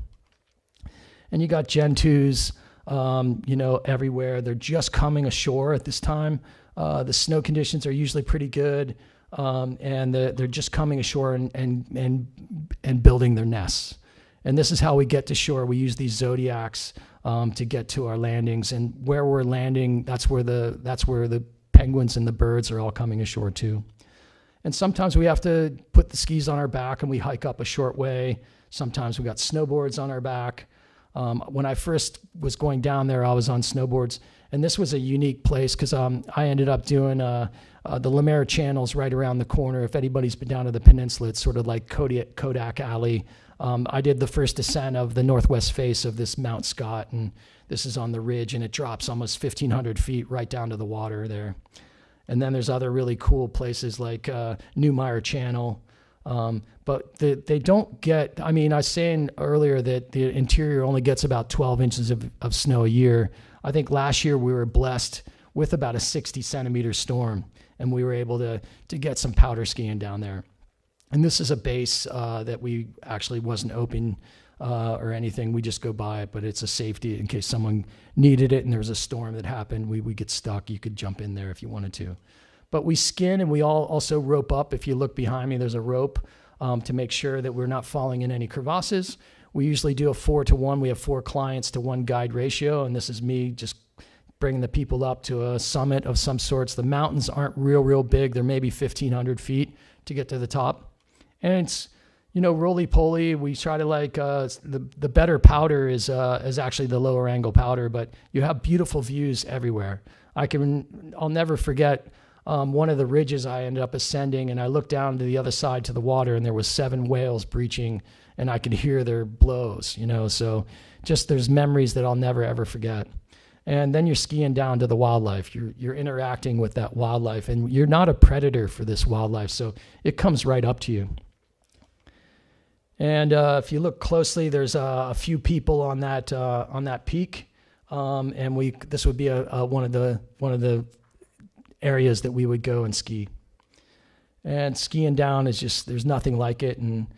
And you got Gentoos, everywhere. They're just coming ashore at this time. The snow conditions are usually pretty good. And they're just coming ashore and building their nests. And this is how we get to shore. We use these Zodiacs to get to our landings. And where we're landing, that's where the penguins and the birds are all coming ashore too. And sometimes we have to put the skis on our back and we hike up a short way. Sometimes we got snowboards on our back. When I first was going down there, I was on snowboards. And this was a unique place because I ended up doing the Lemaire Channel's right around the corner. If anybody's been down to the peninsula, it's sort of like Kodak Alley. I did the first descent of the northwest face of this Mount Scott, and this is on the ridge, and it drops almost 1,500 feet right down to the water there. And then there's other really cool places like Newmeyer Channel. But they don't get, I was saying earlier that the interior only gets about 12 inches of snow a year. I think last year we were blessed with about a 60 centimeter storm, and we were able to get some powder skiing down there. And this is a base that we actually wasn't open or anything. We just go by it, but it's a safety in case someone needed it and there was a storm that happened. We get stuck. You could jump in there if you wanted to. But we skin, and we also rope up. If you look behind me, there's a rope to make sure that we're not falling in any crevasses. We usually do a 4-to-1. We have 4 clients to 1 guide ratio, and this is me just bringing the people up to a summit of some sorts. The mountains aren't real big. They're maybe 1,500 feet to get to the top. And it's, roly-poly. We try to the better powder is actually the lower angle powder, but you have beautiful views everywhere. I'll never forget one of the ridges I ended up ascending, and I looked down to the other side to the water, and there was 7 whales breaching, and I could hear their blows, so just there's memories that I'll never ever forget. And then you're skiing down to the wildlife. You're interacting with that wildlife, and you're not a predator for this wildlife, so it comes right up to you. And if you look closely, there's a few people on that peak, and this would be one of the areas that we would go and ski. And skiing down is just, there's nothing like it, and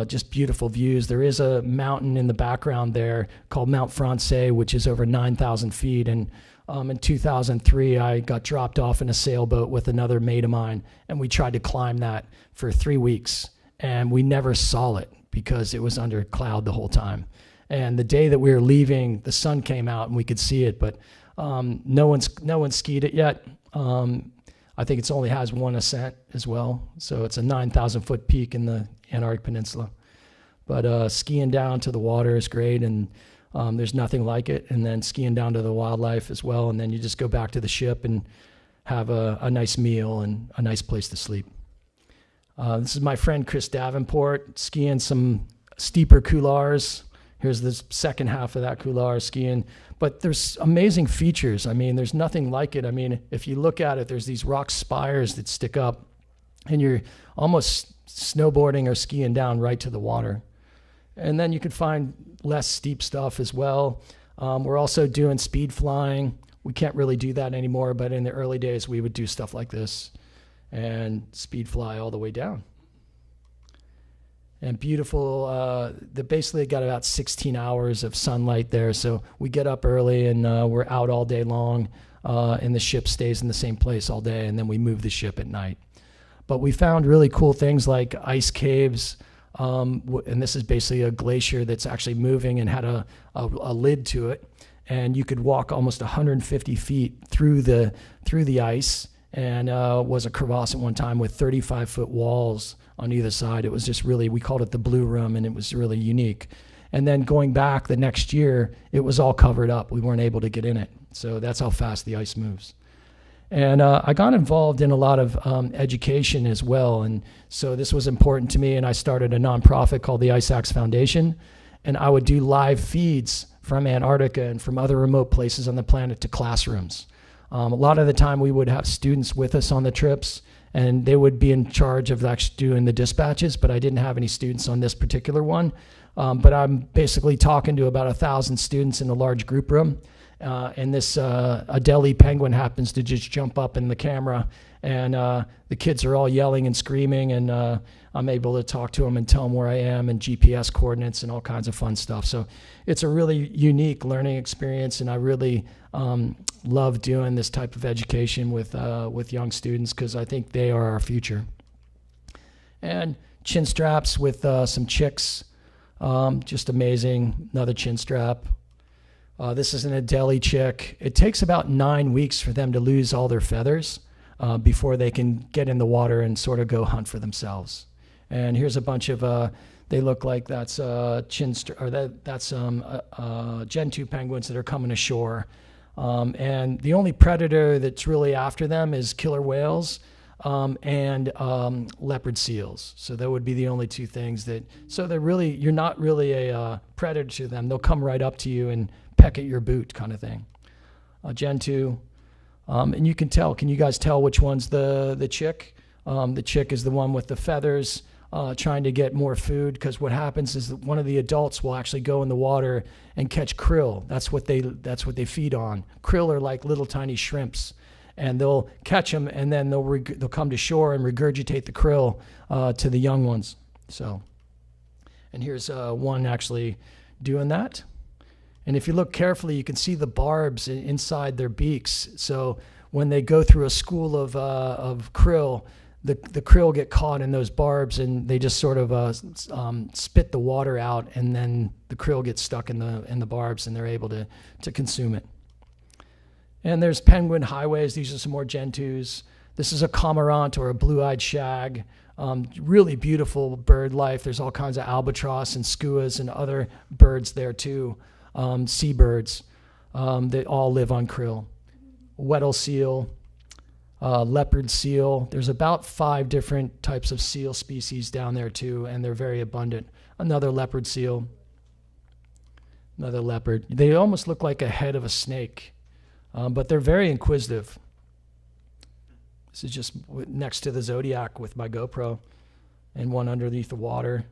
just beautiful views. There is a mountain in the background there called Mount Francais, which is over 9,000 feet. And in 2003, I got dropped off in a sailboat with another mate of mine, and we tried to climb that for 3 weeks, and we never saw it because it was under cloud the whole time. And the day that we were leaving, the sun came out and we could see it, but no one's skied it yet. I think it only has 1 ascent as well. So it's a 9,000 foot peak in the Antarctic Peninsula. But skiing down to the water is great, and there's nothing like it. And then skiing down to the wildlife as well. And then you just go back to the ship and have a nice meal and a nice place to sleep. This is my friend Chris Davenport skiing some steeper couloirs. Here's the second half of that couloir skiing. But there's amazing features. There's nothing like it. If you look at it, there's these rock spires that stick up, and you're almost snowboarding or skiing down right to the water. And then you can find less steep stuff as well. We're also doing speed flying. We can't really do that anymore, but in the early days, we would do stuff like this and speed fly all the way down. And beautiful, they basically got about 16 hours of sunlight there. So we get up early and we're out all day long, and the ship stays in the same place all day, and then we move the ship at night. But we found really cool things like ice caves, and this is basically a glacier that's actually moving and had a lid to it. And you could walk almost 150 feet through the ice, and was a crevasse at one time with 35-foot walls on either side. It was just really, we called it the Blue Room, and it was really unique. And then going back the next year, it was all covered up. We weren't able to get in it. So that's how fast the ice moves. And I got involved in a lot of education as well. And so this was important to me. And I started a nonprofit called the Ice Axe Foundation. And I would do live feeds from Antarctica and from other remote places on the planet to classrooms. A lot of the time we would have students with us on the trips, and they would be in charge of actually doing the dispatches, but I didn't have any students on this particular one. But I'm basically talking to about 1,000 students in a large group room. And this Adelie penguin happens to just jump up in the camera, and the kids are all yelling and screaming, and I'm able to talk to them and tell them where I am and GPS coordinates and all kinds of fun stuff. So it's a really unique learning experience, and I really love doing this type of education with young students because I think they are our future. And chin straps with some chicks, just amazing. Another chin strap. This is an Adelie chick. It takes about 9 weeks for them to lose all their feathers before they can get in the water and sort of go hunt for themselves. And here's a bunch of, they look like that's Gentoo penguins that are coming ashore. And the only predator that's really after them is killer whales and leopard seals. So that would be the only two things that, so they're really, you're not really a predator to them. They'll come right up to you and peck at your boot kind of thing. Gentoo. And you can tell, can you guys tell which one's the chick? The chick is the one with the feathers trying to get more food, because what happens is that one of the adults will actually go in the water and catch krill. That's what they feed on. Krill are like little tiny shrimps, and they'll catch them, and then they'll come to shore and regurgitate the krill to the young ones. So, and here's one actually doing that. And if you look carefully, you can see the barbs inside their beaks. So when they go through a school of krill, the krill get caught in those barbs, and they just sort of spit the water out, and then the krill gets stuck in the barbs, and they're able to consume it. And there's penguin highways. These are some more gentoos. This is a cormorant or a blue-eyed shag. Really beautiful bird life. There's all kinds of albatross and skuas and other birds there too. Seabirds. They all live on krill. Weddell seal, leopard seal. There's about 5 different types of seal species down there too, and they're very abundant. Another leopard seal. Another leopard. They almost look like a head of a snake, but they're very inquisitive. This is just next to the Zodiac with my GoPro, and one underneath the water.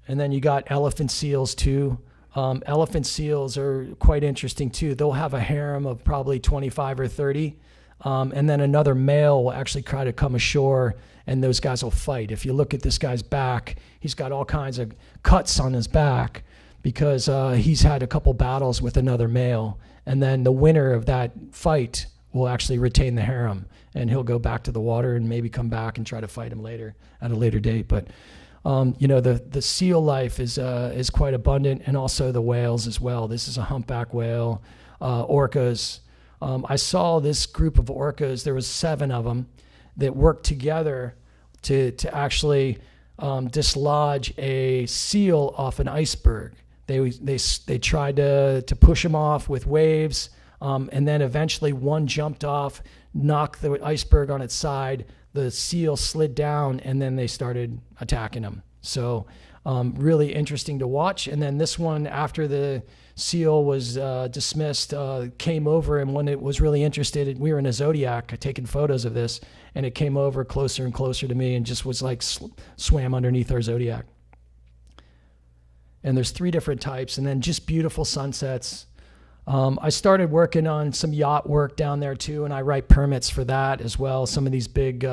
And then you got elephant seals too. Elephant seals are quite interesting too. They'll have a harem of probably 25 or 30, and then another male will actually try to come ashore, and those guys will fight. If you look at this guy's back, he's got all kinds of cuts on his back because he's had a couple battles with another male, and then the winner of that fight will actually retain the harem, and he'll go back to the water and maybe come back and try to fight him later at a later date. But the seal life is quite abundant, and also the whales as well. This is a humpback whale, orcas. I saw this group of orcas. There was 7 of them that worked together to actually dislodge a seal off an iceberg. They tried to push him off with waves, and then eventually one jumped off, knocked the iceberg on its side. The seal slid down, and then they started attacking him. So really interesting to watch. And then this one, after the seal was dismissed, came over, and when it was really interested, we were in a Zodiac taking photos of this, and it came over closer and closer to me and just was like swam underneath our Zodiac. And there's 3 different types, and then just beautiful sunsets. I started working on some yacht work down there too, and I write permits for that as well. Some of these big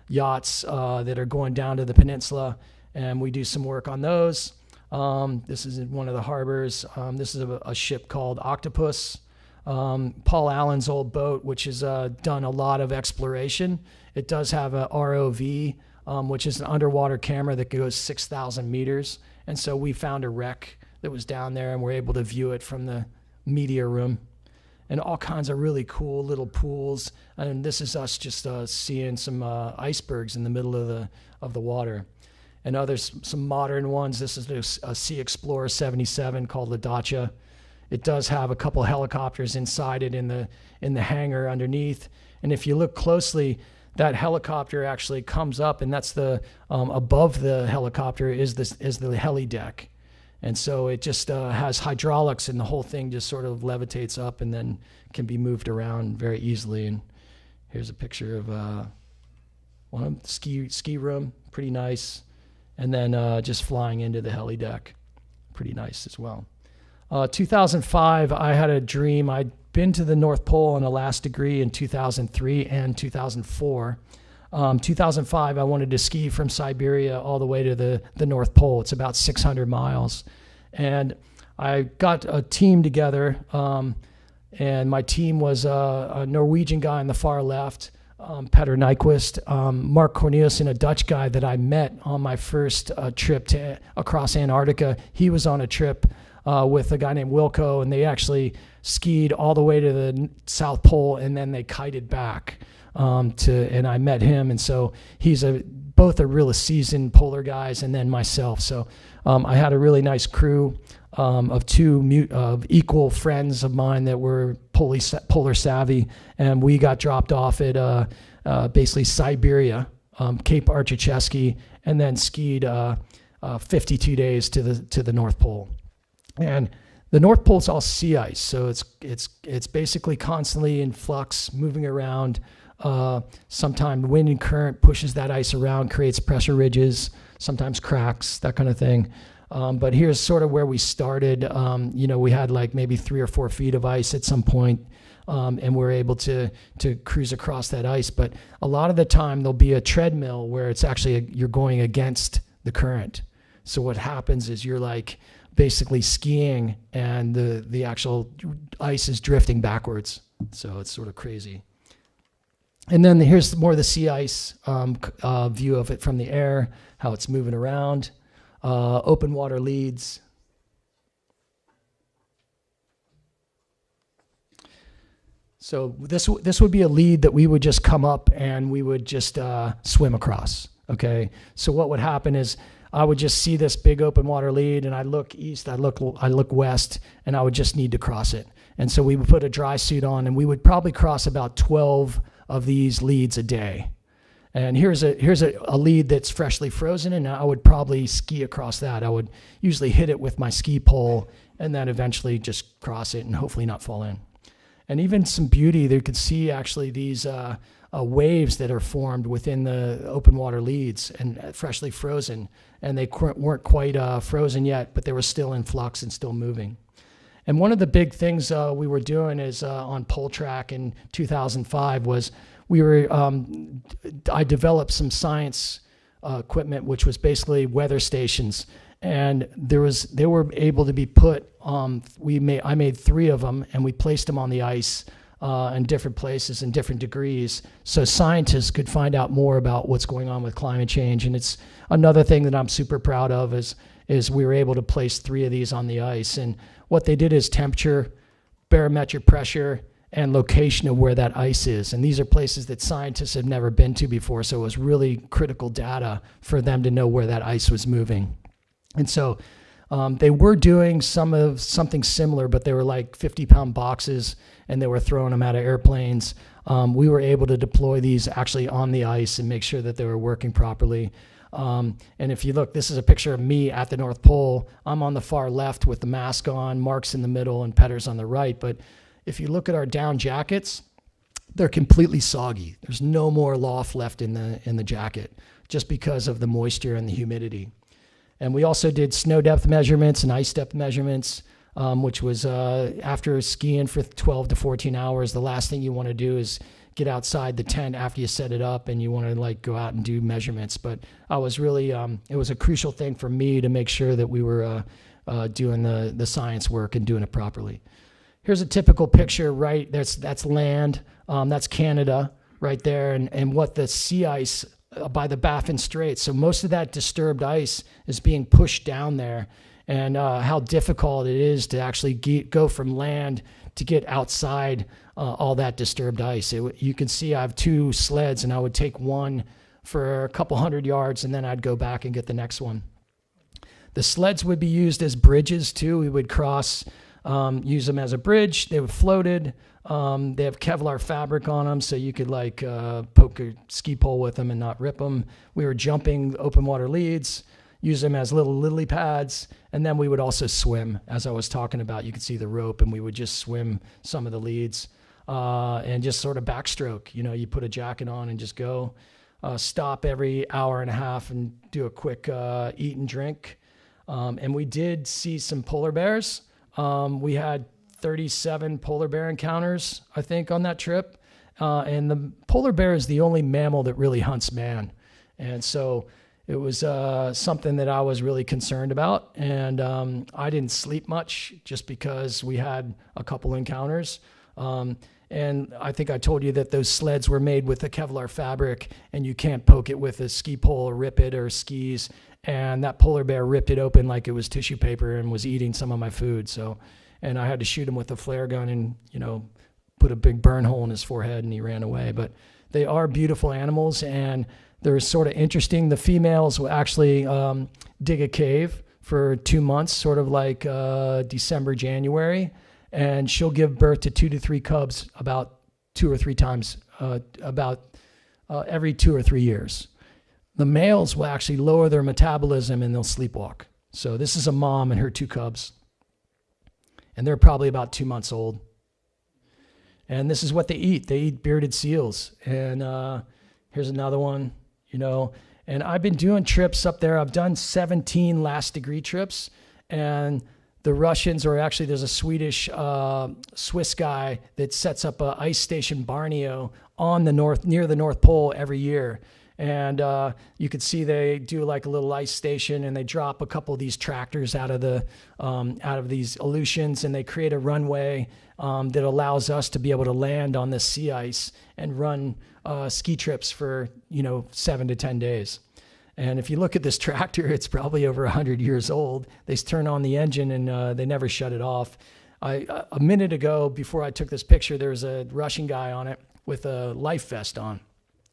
yachts that are going down to the peninsula, and we do some work on those. This is in one of the harbors. This is a ship called Octopus. Paul Allen's old boat, which has done a lot of exploration. It does have a ROV, which is an underwater camera that goes 6,000 meters. And so we found a wreck that was down there, and we're able to view it from the media room, and all kinds of really cool little pools. And this is us just seeing some icebergs in the middle of the water. and others, some modern ones. This is a Sea Explorer 77 called the Dacia. It does have a couple helicopters inside it in the hangar underneath. And if you look closely, that helicopter actually comes up, and that's the above the helicopter is the heli deck. And so it just has hydraulics, and the whole thing just sort of levitates up and then can be moved around very easily. And here's a picture of one of the ski room, pretty nice. And then just flying into the heli deck, pretty nice as well. 2005, I had a dream. I'd been to the North Pole on a last degree in 2003 and 2004. 2005, I wanted to ski from Siberia all the way to the North Pole. It's about 600 miles. And I got a team together, and my team was a Norwegian guy on the far left, Petter Nyquist, Mark Corneliussen, a Dutch guy that I met on my first trip across Antarctica. He was on a trip with a guy named Wilco, and they actually skied all the way to the South Pole, and then they kited back. And I met him, and so he's both a really seasoned polar guys, and then myself. So I had a really nice crew of two equal friends of mine that were polar savvy, and we got dropped off at basically Siberia, Cape Archichesky, and then skied 52 days to the North Pole. And the North Pole's all sea ice, so it's basically constantly in flux, moving around. Sometimes wind and current pushes that ice around, creates pressure ridges, sometimes cracks, that kind of thing. But here's sort of where we started. We had like maybe 3 or 4 feet of ice at some point, and we're able to cruise across that ice. But a lot of the time there'll be a treadmill where it's actually you're going against the current. So what happens is you're like basically skiing, and the actual ice is drifting backwards. So it's sort of crazy. And then here's more of the sea ice view of it from the air, how it's moving around. Open water leads. So this would be a lead that we would just come up and we would just swim across. Okay. So what would happen is I would just see this big open water lead, and I'd look east, I look west, and I would just need to cross it. And so we would put a dry suit on, and we would probably cross about 12 of these leads a day. And here's a lead that's freshly frozen, and I would probably ski across that. I would usually hit it with my ski pole and then eventually just cross it and hopefully not fall in. And even some beauty, you could see actually these waves that are formed within the open water leads and freshly frozen. And they weren't quite frozen yet, but they were still in flux and still moving. And one of the big things we were doing is on Pole Track in 2005 was I developed some science equipment, which was basically weather stations. And they were able to be put, I made 3 of them, and we placed them on the ice in different places in different degrees, so scientists could find out more about what's going on with climate change. And it's another thing that I'm super proud of is we were able to place 3 of these on the ice. And what they did is temperature, barometric pressure, and location of where that ice is. And these are places that scientists have never been to before, so it was really critical data for them to know where that ice was moving. And so they were doing something similar, but they were like 50-pound boxes, and they were throwing them out of airplanes. We were able to deploy these actually on the ice and make sure that they were working properly. And if you look, this is a picture of me at the North Pole. I'm on the far left with the mask on, Mark's in the middle, and Petter's on the right. But if you look at our down jackets, they're completely soggy. There's no more loft left in the jacket just because of the moisture and the humidity. And we also did snow depth measurements and ice depth measurements, which was after skiing for 12 to 14 hours, the last thing you want to do is get outside the tent after you set it up, and you want to like go out and do measurements. But I was really, it was a crucial thing for me to make sure that we were doing the science work and doing it properly. Here's a typical picture, right? That's land. That's Canada right there, and what the sea ice by the Baffin Straits. So most of that disturbed ice is being pushed down there, and how difficult it is to actually go from land to get outside all that disturbed ice. You can see I have 2 sleds, and I would take one for a couple 100 yards, and then I'd go back and get the next one. The sleds would be used as bridges too. We would cross, use them as a bridge. They were floated. They have Kevlar fabric on them, so you could like poke a ski pole with them and not rip them. We were jumping open water leads, use them as little lily pads, and then we would also swim. As I was talking about, you could see the rope, and we would just swim some of the leads and just sort of backstroke. You know, you put a jacket on and just go. Stop every hour and a half and do a quick eat and drink. And we did see some polar bears. We had 37 polar bear encounters, I think, on that trip. And the polar bear is the only mammal that really hunts man. And so it was something that I was really concerned about. And I didn't sleep much just because we had a couple encounters. And I think I told you that those sleds were made with the Kevlar fabric, and you can't poke it with a ski pole or rip it or skis. And that polar bear ripped it open like it was tissue paper and was eating some of my food. So, and I had to shoot him with a flare gun and, you know, put a big burn hole in his forehead, and he ran away. But they are beautiful animals, and they're sort of interesting. The females will actually dig a cave for 2 months, sort of like December, January. And she'll give birth to 2 to 3 cubs about 2 or 3 times, every 2 or 3 years. The males will actually lower their metabolism and they'll sleepwalk. So this is a mom and her 2 cubs. And they're probably about 2 months old. And this is what they eat. They eat bearded seals. And here's another one, you know. And I've been doing trips up there. I've done 17 last degree trips. And the Russians, or actually there's a Swedish, Swiss guy that sets up a ice station Borneo on the near the North Pole every year. And you could see they do like a little ice station, and they drop a couple of these tractors out of these Aleutians, and they create a runway that allows us to be able to land on this sea ice and run ski trips for 7 to 10 days. And if you look at this tractor, it's probably over 100 years old. They turn on the engine and they never shut it off. A minute ago, before I took this picture, there was a Russian guy on it with a life vest on.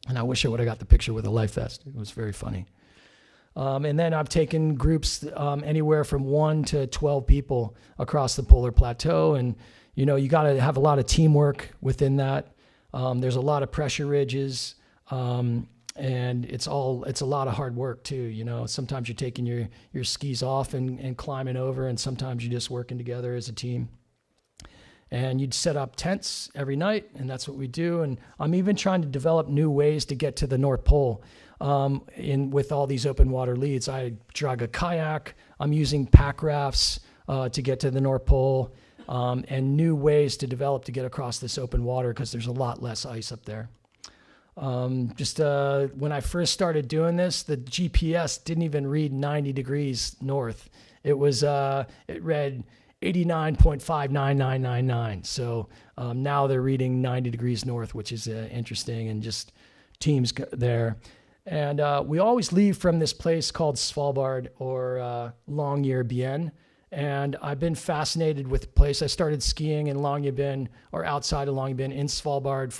And I wish I would have got the picture with a life vest. It was very funny. And then I've taken groups anywhere from 1 to 12 people across the polar plateau. And, you got to have a lot of teamwork within that. There's a lot of pressure ridges. And it's a lot of hard work too. Sometimes you're taking your skis off and climbing over, and sometimes you're just working together as a team. And you'd set up tents every night, and that's what we do. And I'm even trying to develop new ways to get to the North Pole with all these open water leads. I drag a kayak. I'm using pack rafts to get to the North Pole, and new ways to develop to get across this open water, because there's a lot less ice up there. When I first started doing this, the GPS didn't even read 90 degrees north. It read 89.59999. So now they're reading 90 degrees north, which is interesting, and just teams there. And we always leave from this place called Svalbard, or Longyearbyen. And I've been fascinated with the place. I started skiing in Longyearbyen, or outside of Longyearbyen in Svalbard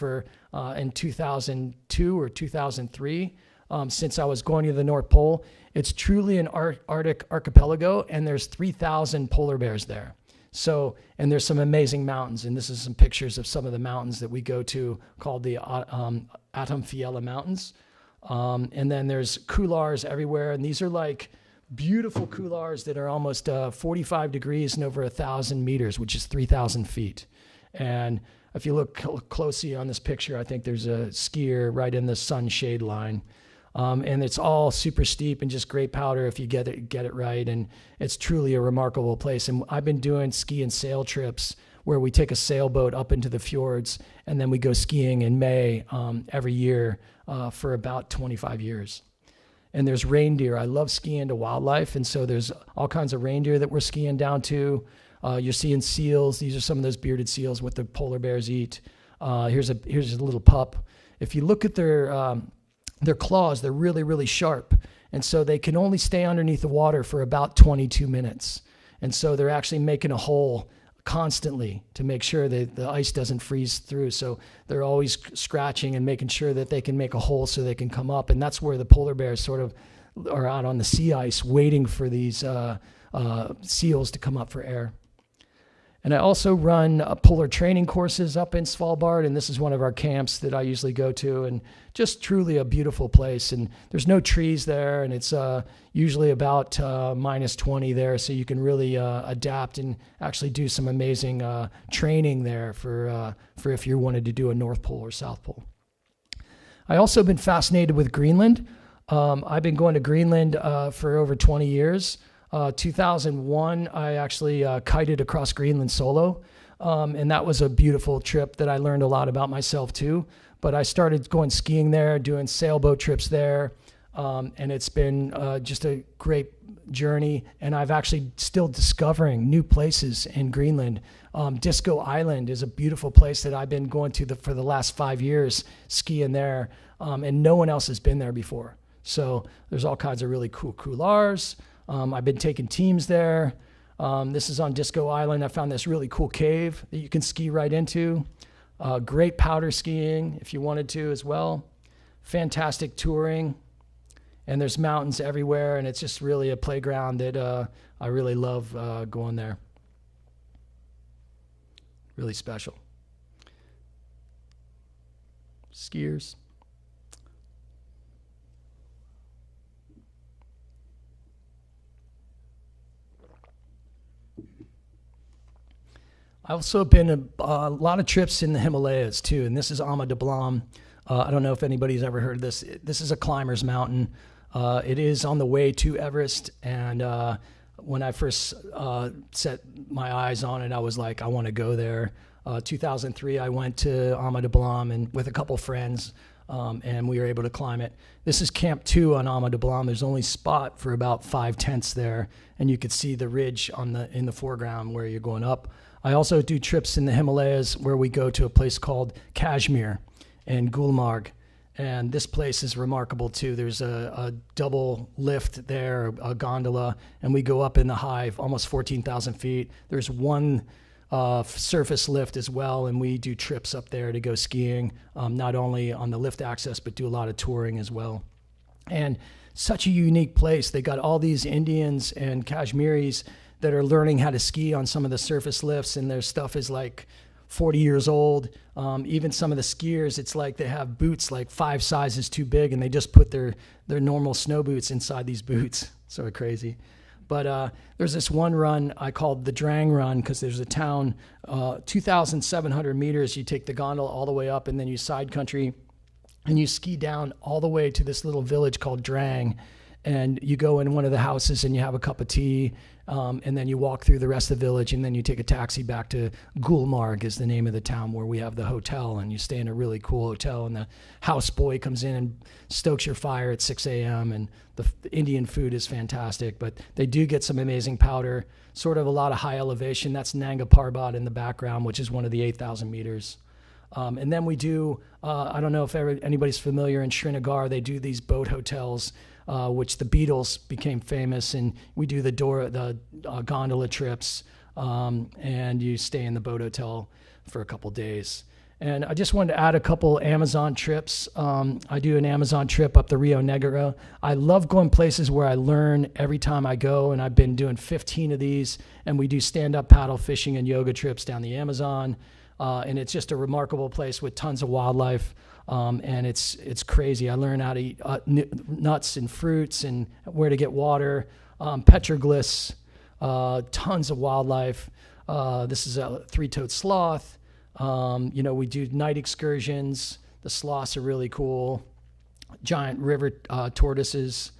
in 2002 or 2003, since I was going to the North Pole. It's truly an Arctic archipelago, and there's 3,000 polar bears there. So, and there's some amazing mountains, and this is some pictures of some of the mountains that we go to, called the Atomfiella Mountains. And then there's couloirs everywhere, and these are like beautiful couloirs that are almost 45 degrees and over 1,000 meters, which is 3,000 feet. And if you look closely on this picture, I think there's a skier right in the sunshade line. And it's all super steep and just great powder if you get it right. And it's truly a remarkable place. And I've been doing ski and sail trips where we take a sailboat up into the fjords, and then we go skiing in May every year for about 25 years. And there's reindeer. I love skiing to wildlife, and so there's all kinds of reindeer that we're skiing down to. You're seeing seals. These are some of those bearded seals what the polar bears eat. Here's a little pup. If you look at their claws, they're really, really sharp. And so they can only stay underneath the water for about 22 minutes. And so they're actually making a hole constantly to make sure that the ice doesn't freeze through. So they're always scratching and making sure that they can make a hole so they can come up. And that's where the polar bears sort of are out on the sea ice waiting for these seals to come up for air. And I also run polar training courses up in Svalbard, and this is one of our camps that I usually go to, and just truly a beautiful place. And there's no trees there, and it's usually about minus 20 there, so you can really adapt and actually do some amazing training there for if you wanted to do a North Pole or South Pole. I also been fascinated with Greenland. I've been going to Greenland for over 20 years. 2001, I actually kited across Greenland solo, and that was a beautiful trip that I learned a lot about myself too. But I started going skiing there, doing sailboat trips there, and it's been just a great journey. And I've actually still discovering new places in Greenland. Disco Island is a beautiful place that I've been going to for the last 5 years, skiing there, and no one else has been there before. So there's all kinds of really cool couloirs. I've been taking teams there. This is on Disco Island. I found this really cool cave that you can ski right into. Great powder skiing if you wanted to as well. Fantastic touring. And there's mountains everywhere, and it's just really a playground that I really love going there. Really special. Skiers. I've also been a lot of trips in the Himalayas too, and this is Ama Dablam. I don't know if anybody's ever heard of this. This is a climber's mountain. It is on the way to Everest, and when I first set my eyes on it, I was like, I want to go there. 2003, I went to Ama Dablam and with a couple friends, and we were able to climb it. This is Camp 2 on Ama Dablam. There's only spot for about 5 tents there, and you could see the ridge in the foreground where you're going up. I also do trips in the Himalayas where we go to a place called Kashmir and Gulmarg. And this place is remarkable too. There's a double lift there, a gondola, and we go up in the high, almost 14,000 feet. There's one surface lift as well, and we do trips up there to go skiing, not only on the lift access, but do a lot of touring as well. And such a unique place. They got all these Indians and Kashmiris that are learning how to ski on some of the surface lifts, and their stuff is like 40 years old. Even some of the skiers, it's like they have boots like 5 sizes too big, and they just put their normal snow boots inside these boots. So crazy. But there's this one run I called the Drang Run, because there's a town, 2,700 meters. You take the gondola all the way up, and then you side country, and you ski down all the way to this little village called Drang. And you go in one of the houses and you have a cup of tea, and then you walk through the rest of the village, and then you take a taxi back to Gulmarg is the name of the town where we have the hotel, and you stay in a really cool hotel, and the houseboy comes in and stokes your fire at 6 a.m. and the Indian food is fantastic, but they do get some amazing powder, sort of a lot of high elevation. That's Nanga Parbat in the background, which is one of the 8,000 meters. And then we do, I don't know if anybody's familiar in Srinagar, they do these boat hotels, which the Beatles became famous, and we do the gondola trips, and you stay in the boat hotel for a couple days. And I just wanted to add a couple Amazon trips. I do an Amazon trip up the Rio Negro. I love going places where I learn every time I go, and I've been doing 15 of these, and we do stand-up paddle fishing and yoga trips down the Amazon. And it's just a remarkable place with tons of wildlife, and it's crazy. I learned how to eat nuts and fruits and where to get water, petroglyphs, tons of wildlife. This is a 3-toed sloth. We do night excursions. The sloths are really cool. Giant river tortoises.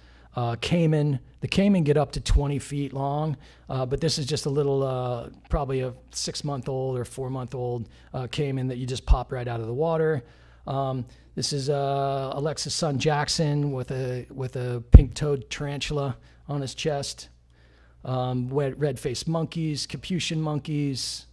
Caiman. The caiman get up to 20 feet long, but this is just a little, probably a 6-month-old or 4-month-old caiman that you just pop right out of the water. This is Alexa's son Jackson with a pink-toed tarantula on his chest. Red-faced monkeys, Capuchin monkeys,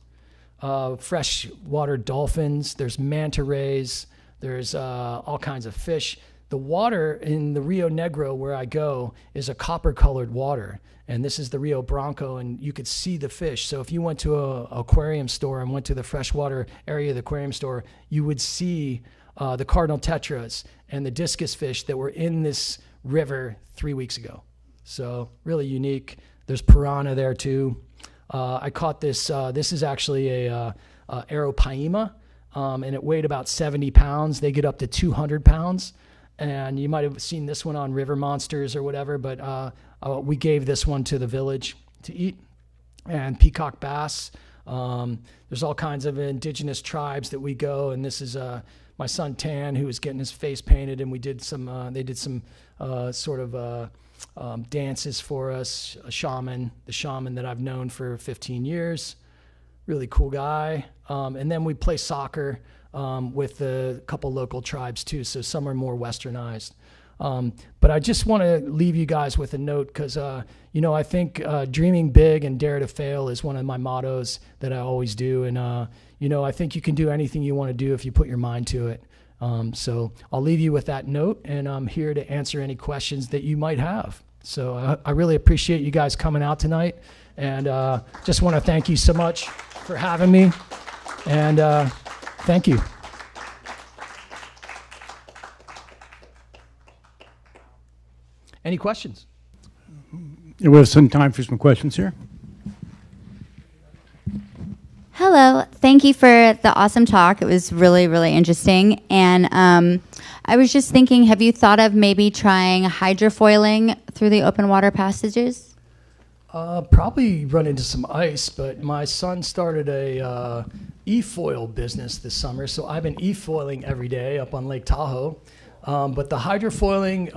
freshwater dolphins. There's manta rays. There's all kinds of fish. the water in the Rio Negro where I go is a copper-colored water, and this is the Rio Branco, and you could see the fish. So if you went to a aquarium store and went to the freshwater area of the aquarium store, you would see the cardinal tetras and the discus fish that were in this river 3 weeks ago. So really unique. There's piranha there too. I caught this. This is actually a Aeropaima, and it weighed about 70 pounds. They get up to 200 pounds. And you might have seen this one on River Monsters or whatever, but we gave this one to the village to eat. And peacock bass. There's all kinds of indigenous tribes that we go, and this is my son Tan, who was getting his face painted, and we did some. They did some sort of dances for us. The shaman that I've known for 15 years, really cool guy. And then we play soccer. With a couple local tribes too, so some are more westernized. But I just want to leave you guys with a note because, I think dreaming big and dare to fail is one of my mottos that I always do. And, I think you can do anything you want to do if you put your mind to it. So I'll leave you with that note, and I'm here to answer any questions that you might have. So I really appreciate you guys coming out tonight, and just want to thank you so much for having me. And thank you. Any questions? We have some time for some questions here. Hello. Thank you for the awesome talk. It was really, really interesting. And I was just thinking, have you thought of maybe trying hydrofoiling through the open water passages? Probably run into some ice, but my son started a e-foil business this summer, so I've been e-foiling every day up on Lake Tahoe. But the hydrofoiling,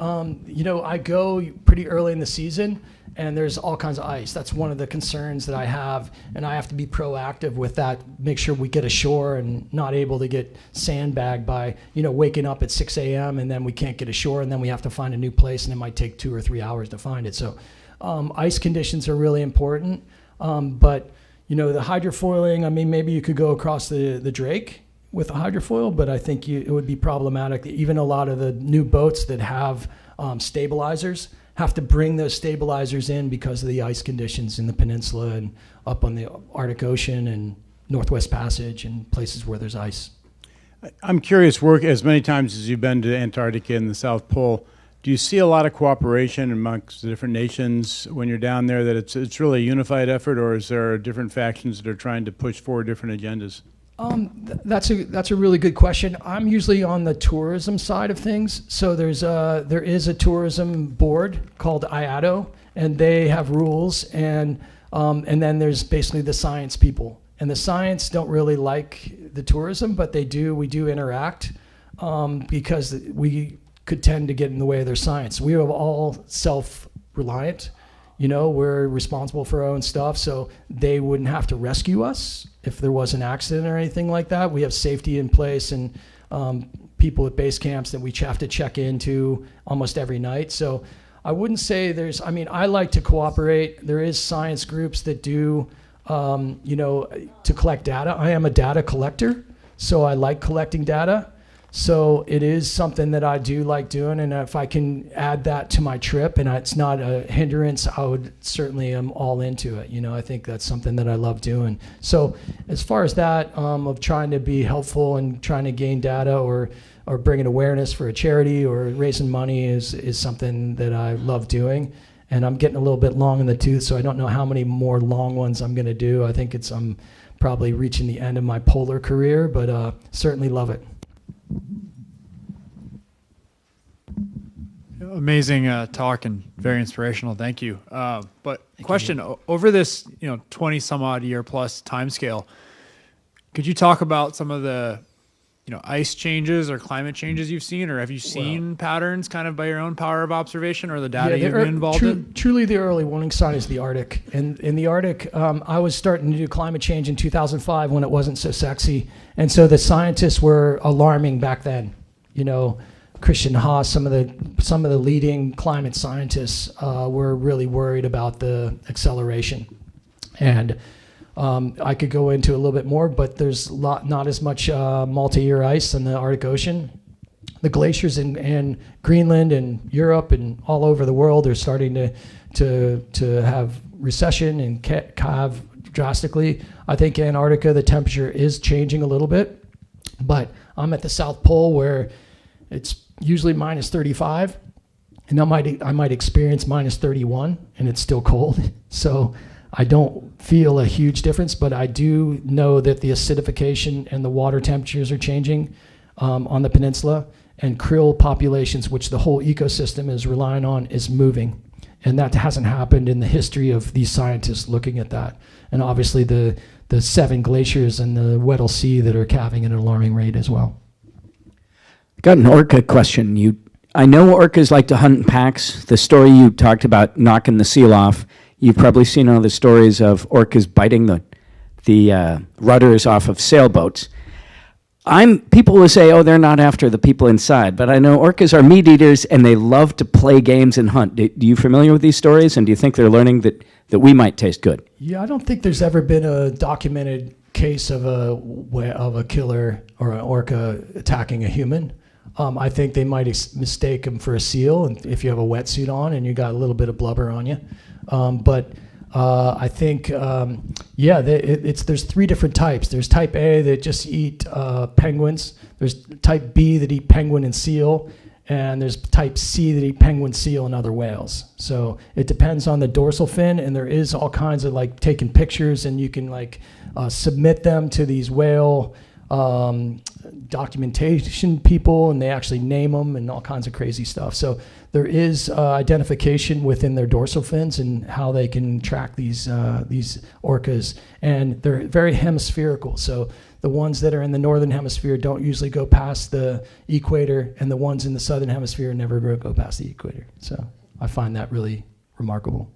I go pretty early in the season, and there's all kinds of ice. That's one of the concerns that I have, and I have to be proactive with that, make sure we get ashore and not able to get sandbagged by, waking up at 6 a.m. and then we can't get ashore, and then we have to find a new place, and it might take 2 or 3 hours to find it. So ice conditions are really important. But, the hydrofoiling, maybe you could go across the Drake with a hydrofoil, but I think it would be problematic. Even a lot of the new boats that have stabilizers have to bring those stabilizers in because of the ice conditions in the peninsula and up on the Arctic Ocean and Northwest Passage and places where there's ice. I'm curious, work as many times as you've been to Antarctica and the South Pole, do you see a lot of cooperation amongst the different nations when you're down there, that it's really a unified effort, or is there different factions that are trying to push forward different agendas? That's a really good question. I'm usually on the tourism side of things. So there is a tourism board called IATO, and they have rules, and then there's basically the science people. And the science don't really like the tourism, but we do interact because we could tend to get in the way of their science. We are all self-reliant. We're responsible for our own stuff, so they wouldn't have to rescue us if there was an accident or anything like that. We have safety in place and people at base camps that we have to check into almost every night. So I wouldn't say I like to cooperate. There is science groups that do, to collect data. I am a data collector, so I like collecting data. So it is something that I do like doing, and if I can add that to my trip and it's not a hindrance, I would certainly am all into it. I think that's something that I love doing. So as far as that, of trying to be helpful and trying to gain data or bringing awareness for a charity or raising money is something that I love doing. And I'm getting a little bit long in the tooth, so I don't know how many more long ones I'm going to do. I think I'm probably reaching the end of my polar career, but certainly love it. Amazing talk and very inspirational. Thank you. But question, over this 20 some odd year plus time scale, could you talk about some of the ice changes or climate changes you've seen, or have you seen patterns kind of by your own power of observation or the data you've been involved in? Truly the early warning sign is the Arctic. And in the Arctic, I was starting to do climate change in 2005 when it wasn't so sexy. And so the scientists were alarming back then. Christian Haas, some of the leading climate scientists were really worried about the acceleration. And I could go into a little bit more, but there's not as much multi-year ice in the Arctic Ocean. the glaciers in Greenland and Europe and all over the world are starting to have recession and calve drastically. I think Antarctica, the temperature is changing a little bit, but I'm at the South Pole where it's usually minus 35, and I might experience minus 31, and it's still cold. So I don't feel a huge difference, but I do know that the acidification and the water temperatures are changing on the peninsula, and krill populations, which the whole ecosystem is relying on, is moving. And that hasn't happened in the history of these scientists looking at that. And obviously the 7 glaciers and the Weddell Sea that are calving at an alarming rate as well. Got an orca question. I know orcas like to hunt in packs. The story you talked about knocking the seal off, you've probably seen all the stories of orcas biting the rudders off of sailboats. People will say, oh, they're not after the people inside, but I know orcas are meat eaters and they love to play games and hunt. Do you familiar with these stories, and do you think they're learning that we might taste good? Yeah, I don't think there's ever been a documented case of a killer or an orca attacking a human. I think they might mistake them for a seal, and if you have a wetsuit on and you got a little bit of blubber on you. But I think, there's 3 different types. There's type A that just eat penguins. There's type B that eat penguin and seal. And there's type C that eat penguin, seal, and other whales. So it depends on the dorsal fin, and there is all kinds of like taking pictures, and you can like submit them to these whale documentation people, and they actually name them and all kinds of crazy stuff. So there is identification within their dorsal fins and how they can track these orcas, and they're very hemispherical. So the ones that are in the northern hemisphere don't usually go past the equator, and the ones in the southern hemisphere never go past the equator. So I find that really remarkable.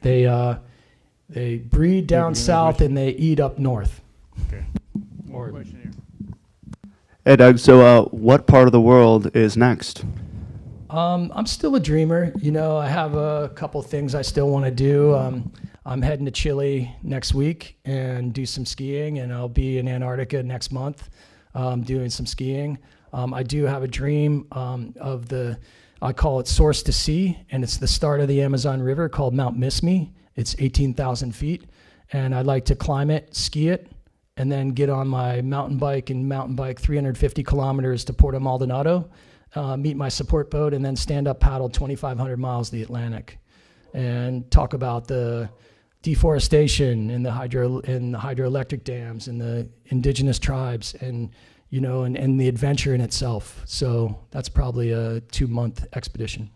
They breed down south and they eat up north. Okay. More question here. Hey, Doug, so what part of the world is next? I'm still a dreamer. You know, I have a couple things I still want to do. I'm heading to Chile next week and do some skiing, and I'll be in Antarctica next month doing some skiing. I do have a dream I call it Source to Sea, and it's the start of the Amazon River called Mount Miss Me. It's 18,000 feet, and I'd like to climb it, ski it, and then get on my mountain bike 350 kilometers to Puerto Maldonado, meet my support boat, and then stand up paddle 2,500 miles the Atlantic, and talk about the deforestation and the hydroelectric dams and the indigenous tribes, and and the adventure in itself. So that's probably a 2-month expedition.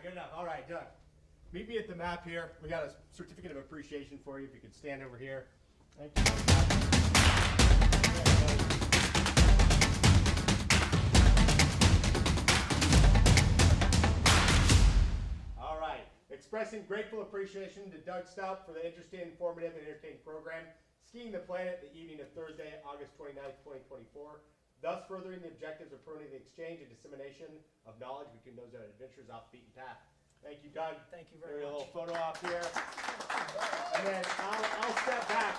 Good enough. All right, Doug. Meet me at the map here. We got a certificate of appreciation for you. If you could stand over here. Thank you. All right. Expressing grateful appreciation to Doug Stoup for the interesting, informative, and entertaining program, Skiing the Planet, the evening of Thursday, August 29th, 2024. Thus furthering the objectives of promoting the exchange and dissemination of knowledge between those that are adventurers off the beaten path. Thank you, Doug. Thank you very much. A little photo op here. And then I'll step back.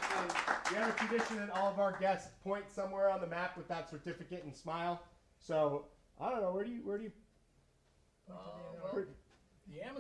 We have a tradition that all of our guests point somewhere on the map with that certificate and smile. So I don't know, where do you? The Amazon